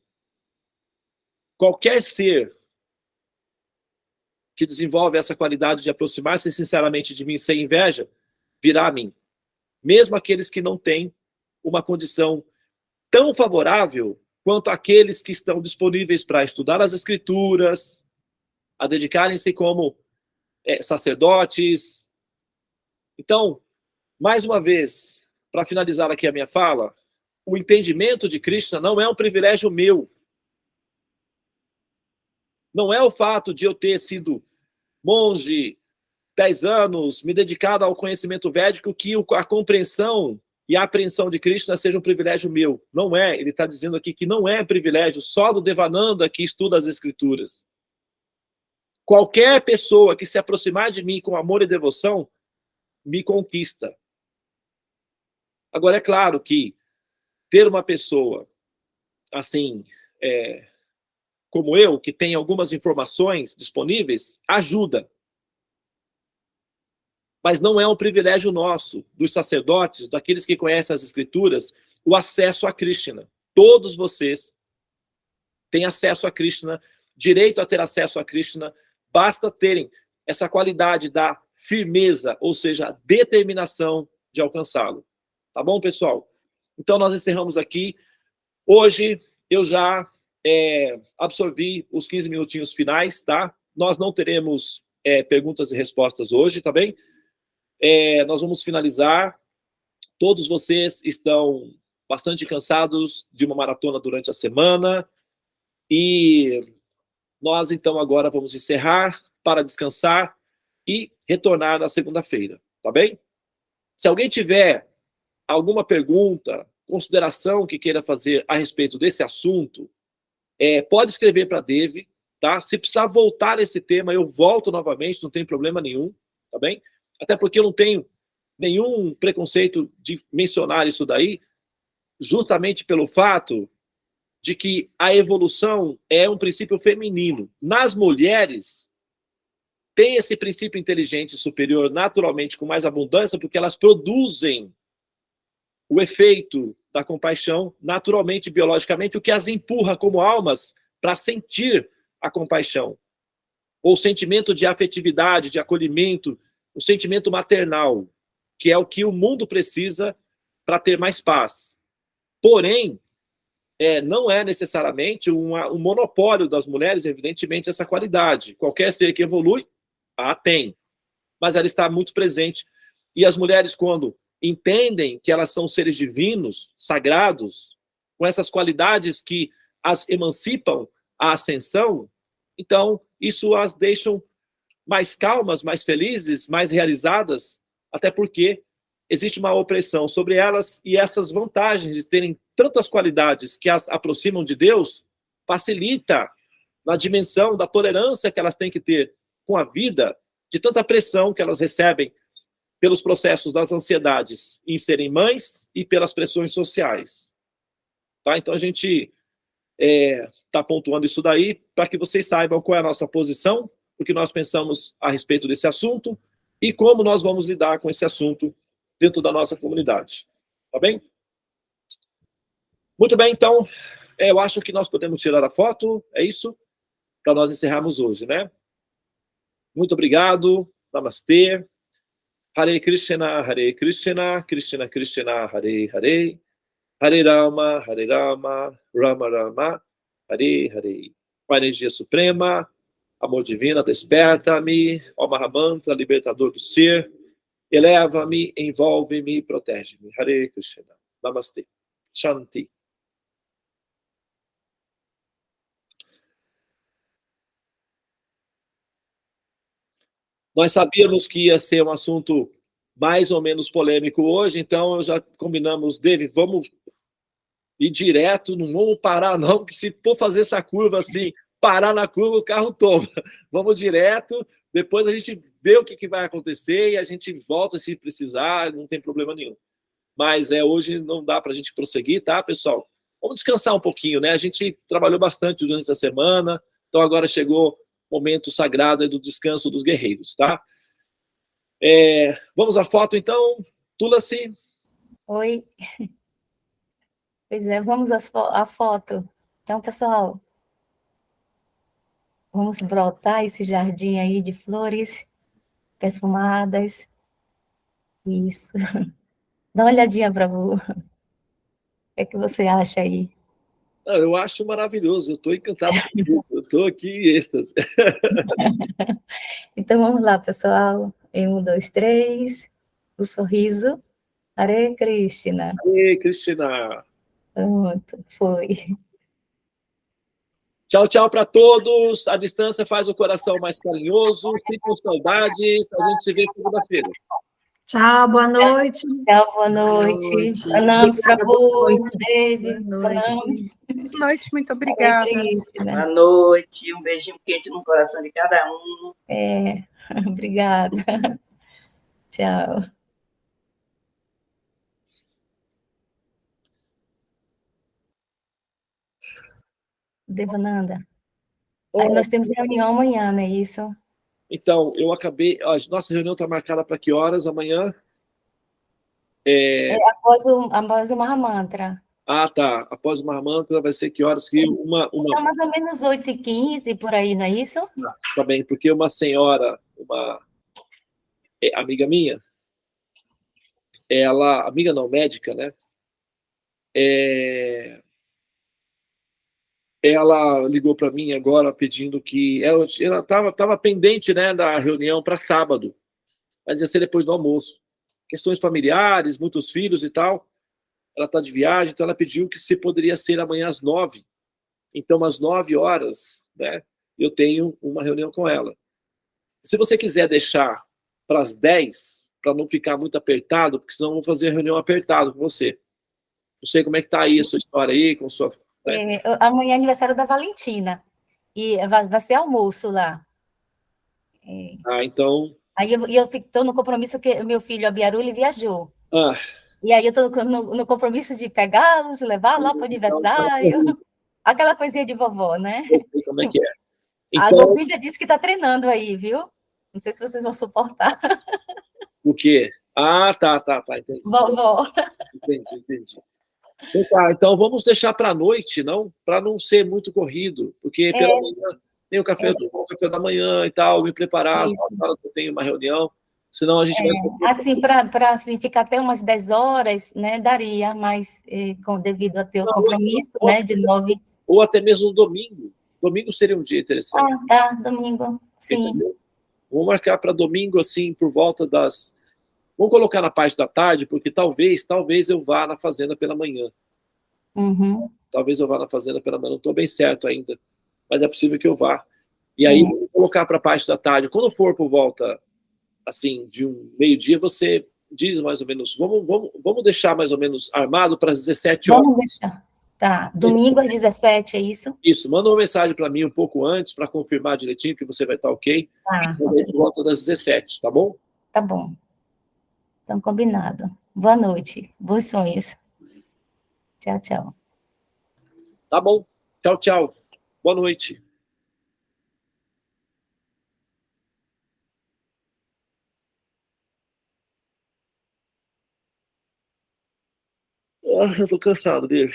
Qualquer ser que desenvolve essa qualidade de aproximar-se sinceramente de mim sem inveja, virá a mim. Mesmo aqueles que não têm uma condição tão favorável quanto aqueles que estão disponíveis para estudar as Escrituras, a dedicarem-se como sacerdotes. Então, mais uma vez, para finalizar aqui a minha fala, o entendimento de Krishna não é um privilégio meu. Não é o fato de eu ter sido monge 10 anos, me dedicado ao conhecimento védico, que a compreensão e a apreensão de Krishna seja um privilégio meu. Não é. Ele está dizendo aqui que não é privilégio só do Devananda que estuda as Escrituras. Qualquer pessoa que se aproximar de mim com amor e devoção, me conquista. Agora, é claro que ter uma pessoa assim, como eu, que tem algumas informações disponíveis, ajuda. Mas não é um privilégio nosso, dos sacerdotes, daqueles que conhecem as Escrituras, o acesso a Krishna. Todos vocês têm acesso a Krishna, direito a ter acesso a Krishna, basta terem essa qualidade da firmeza, ou seja, a determinação de alcançá-lo. Tá bom, pessoal? Então, nós encerramos aqui. Hoje, eu já absorvi os 15 minutinhos finais, tá? Nós não teremos perguntas e respostas hoje, tá bem? Nós vamos finalizar. Todos vocês estão bastante cansados de uma maratona durante a semana. E nós, então, agora vamos encerrar para descansar e retornar na segunda-feira, tá bem? Se alguém tiver alguma pergunta, consideração que queira fazer a respeito desse assunto, pode escrever para a Devi, tá? Se precisar voltar a esse tema, eu volto novamente, não tem problema nenhum, tá bem? Até porque eu não tenho nenhum preconceito de mencionar isso daí, justamente pelo fato de que a evolução é um princípio feminino. Nas mulheres, tem esse princípio inteligente superior naturalmente com mais abundância, porque elas produzem o efeito da compaixão naturalmente, biologicamente, o que as empurra como almas para sentir a compaixão. Ou o sentimento de afetividade, de acolhimento, o sentimento maternal, que é o que o mundo precisa para ter mais paz. Porém, não é necessariamente um monopólio das mulheres, evidentemente, essa qualidade. Qualquer ser que evolui, tem. Mas ela está muito presente. E as mulheres, quando entendem que elas são seres divinos, sagrados, com essas qualidades que as emancipam à ascensão, então isso as deixam mais calmas, mais felizes, mais realizadas, até porque existe uma opressão sobre elas e essas vantagens de terem tantas qualidades que as aproximam de Deus facilita na dimensão da tolerância que elas têm que ter com a vida, de tanta pressão que elas recebem pelos processos das ansiedades em serem mães e pelas pressões sociais. Tá? Então a gente está pontuando isso daí para que vocês saibam qual é a nossa posição, o que nós pensamos a respeito desse assunto e como nós vamos lidar com esse assunto dentro da nossa comunidade. Tá bem? Muito bem, então, eu acho que nós podemos tirar a foto, é isso? Para nós encerrarmos hoje, né? Muito obrigado, namastê. Hare Krishna, Krishna Krishna, Hare Hare, Hare Rama, Rama Rama, Hare Hare. Com a energia suprema, amor divino, desperta-me, ó Mahamantra, libertador do ser, eleva-me, envolve-me, protege-me. Hare Krishna. Namastê. Shanti. Nós sabíamos que ia ser um assunto mais ou menos polêmico hoje, então já combinamos, Devi, vamos ir direto, não vamos parar não, porque se for fazer essa curva assim, parar na curva, o carro toma. Vamos direto, depois a gente vê o que vai acontecer e a gente volta se precisar, não tem problema nenhum. Mas hoje não dá para a gente prosseguir, tá, pessoal? Vamos descansar um pouquinho, né? A gente trabalhou bastante durante essa semana, então agora chegou momento sagrado do descanso dos guerreiros, tá? Vamos à foto, então. Tulasi. Oi. Pois vamos à foto. Então, pessoal, vamos brotar esse jardim aí de flores perfumadas. Isso. Dá uma olhadinha para o que que você acha aí? Eu acho maravilhoso, eu estou encantado com isso, eu estou aqui em êxtase. Então, vamos lá, pessoal. Em 1, 2, 3, o sorriso. Hare Krishna. Hare Krishna. Pronto, foi. Tchau, tchau para todos. A distância faz o coração mais carinhoso. Fiquem com saudades. A gente se vê segunda-feira. Tchau, boa noite. Tchau, boa noite. Pranams, Prabhu, Devi. Boa Pranams. Boa noite, muito obrigada. Boa noite, um beijinho quente no coração de cada um. Obrigada. Tchau. Devananda. Aí nós temos reunião amanhã, não é isso? Então, eu acabei... Nossa reunião está marcada para que horas amanhã? Após o Mahamantra. Tá. Após o Mahamantra vai ser que horas? Que Então, mais ou menos 8h15, por aí, não é isso? Tá bem, porque uma senhora, amiga minha, ela, amiga não, médica, né? É, ela ligou para mim agora pedindo que ela estava pendente, né, da reunião para sábado, mas ia ser depois do almoço. Questões familiares, muitos filhos e tal. Ela está de viagem, então ela pediu que se poderia ser amanhã às 9. Então, às 9 horas, né, eu tenho uma reunião com ela. Se você quiser deixar para as 10, para não ficar muito apertado, porque senão eu vou fazer a reunião apertado com você. Não sei como é que está aí a sua história aí, com sua... Né? Amanhã é aniversário da Valentina, e vai ser almoço lá. Então... Aí eu estou no compromisso que o meu filho, Abiaru, ele viajou. Ah, e aí eu estou no compromisso de pegá-los, levar lá para o aniversário. Aquela coisinha de vovó, né? Eu sei como é que é. Então, a Govinda disse que está treinando aí, viu? Não sei se vocês vão suportar. O quê? Ah, tá, entendi. Vovó. Entendi. Então vamos deixar para a noite, não? Para não ser muito corrido, porque pela manhã tem o café da manhã e tal, me preparar, às horas que eu tenho uma reunião, senão a gente vai... Assim, para assim, ficar até umas 10 horas, né, daria, mas devido a ter o compromisso, né, de 9... Ou até mesmo no domingo. Domingo seria um dia interessante. Tá, domingo, sim. Entendeu? Vamos marcar para domingo, assim, por volta das... Vamos colocar na parte da tarde, porque talvez eu vá na fazenda pela manhã. Uhum. Talvez eu vá na fazenda pela manhã, não estou bem certo ainda, mas é possível que eu vá. E aí, vamos colocar para a parte da tarde. Quando for por volta, assim, de um meio-dia, você diz mais ou menos, vamos deixar mais ou menos armado para as 17 horas. Vamos deixar. Tá, domingo às 17, é isso? Isso, manda uma mensagem para mim um pouco antes, para confirmar direitinho que você vai estar ok. Tá, por volta das 17, tá bom? Tá bom. Então, combinado. Boa noite. Bons sonhos. Tchau, tchau. Tá bom. Tchau. Boa noite. Eu tô cansado, beijo.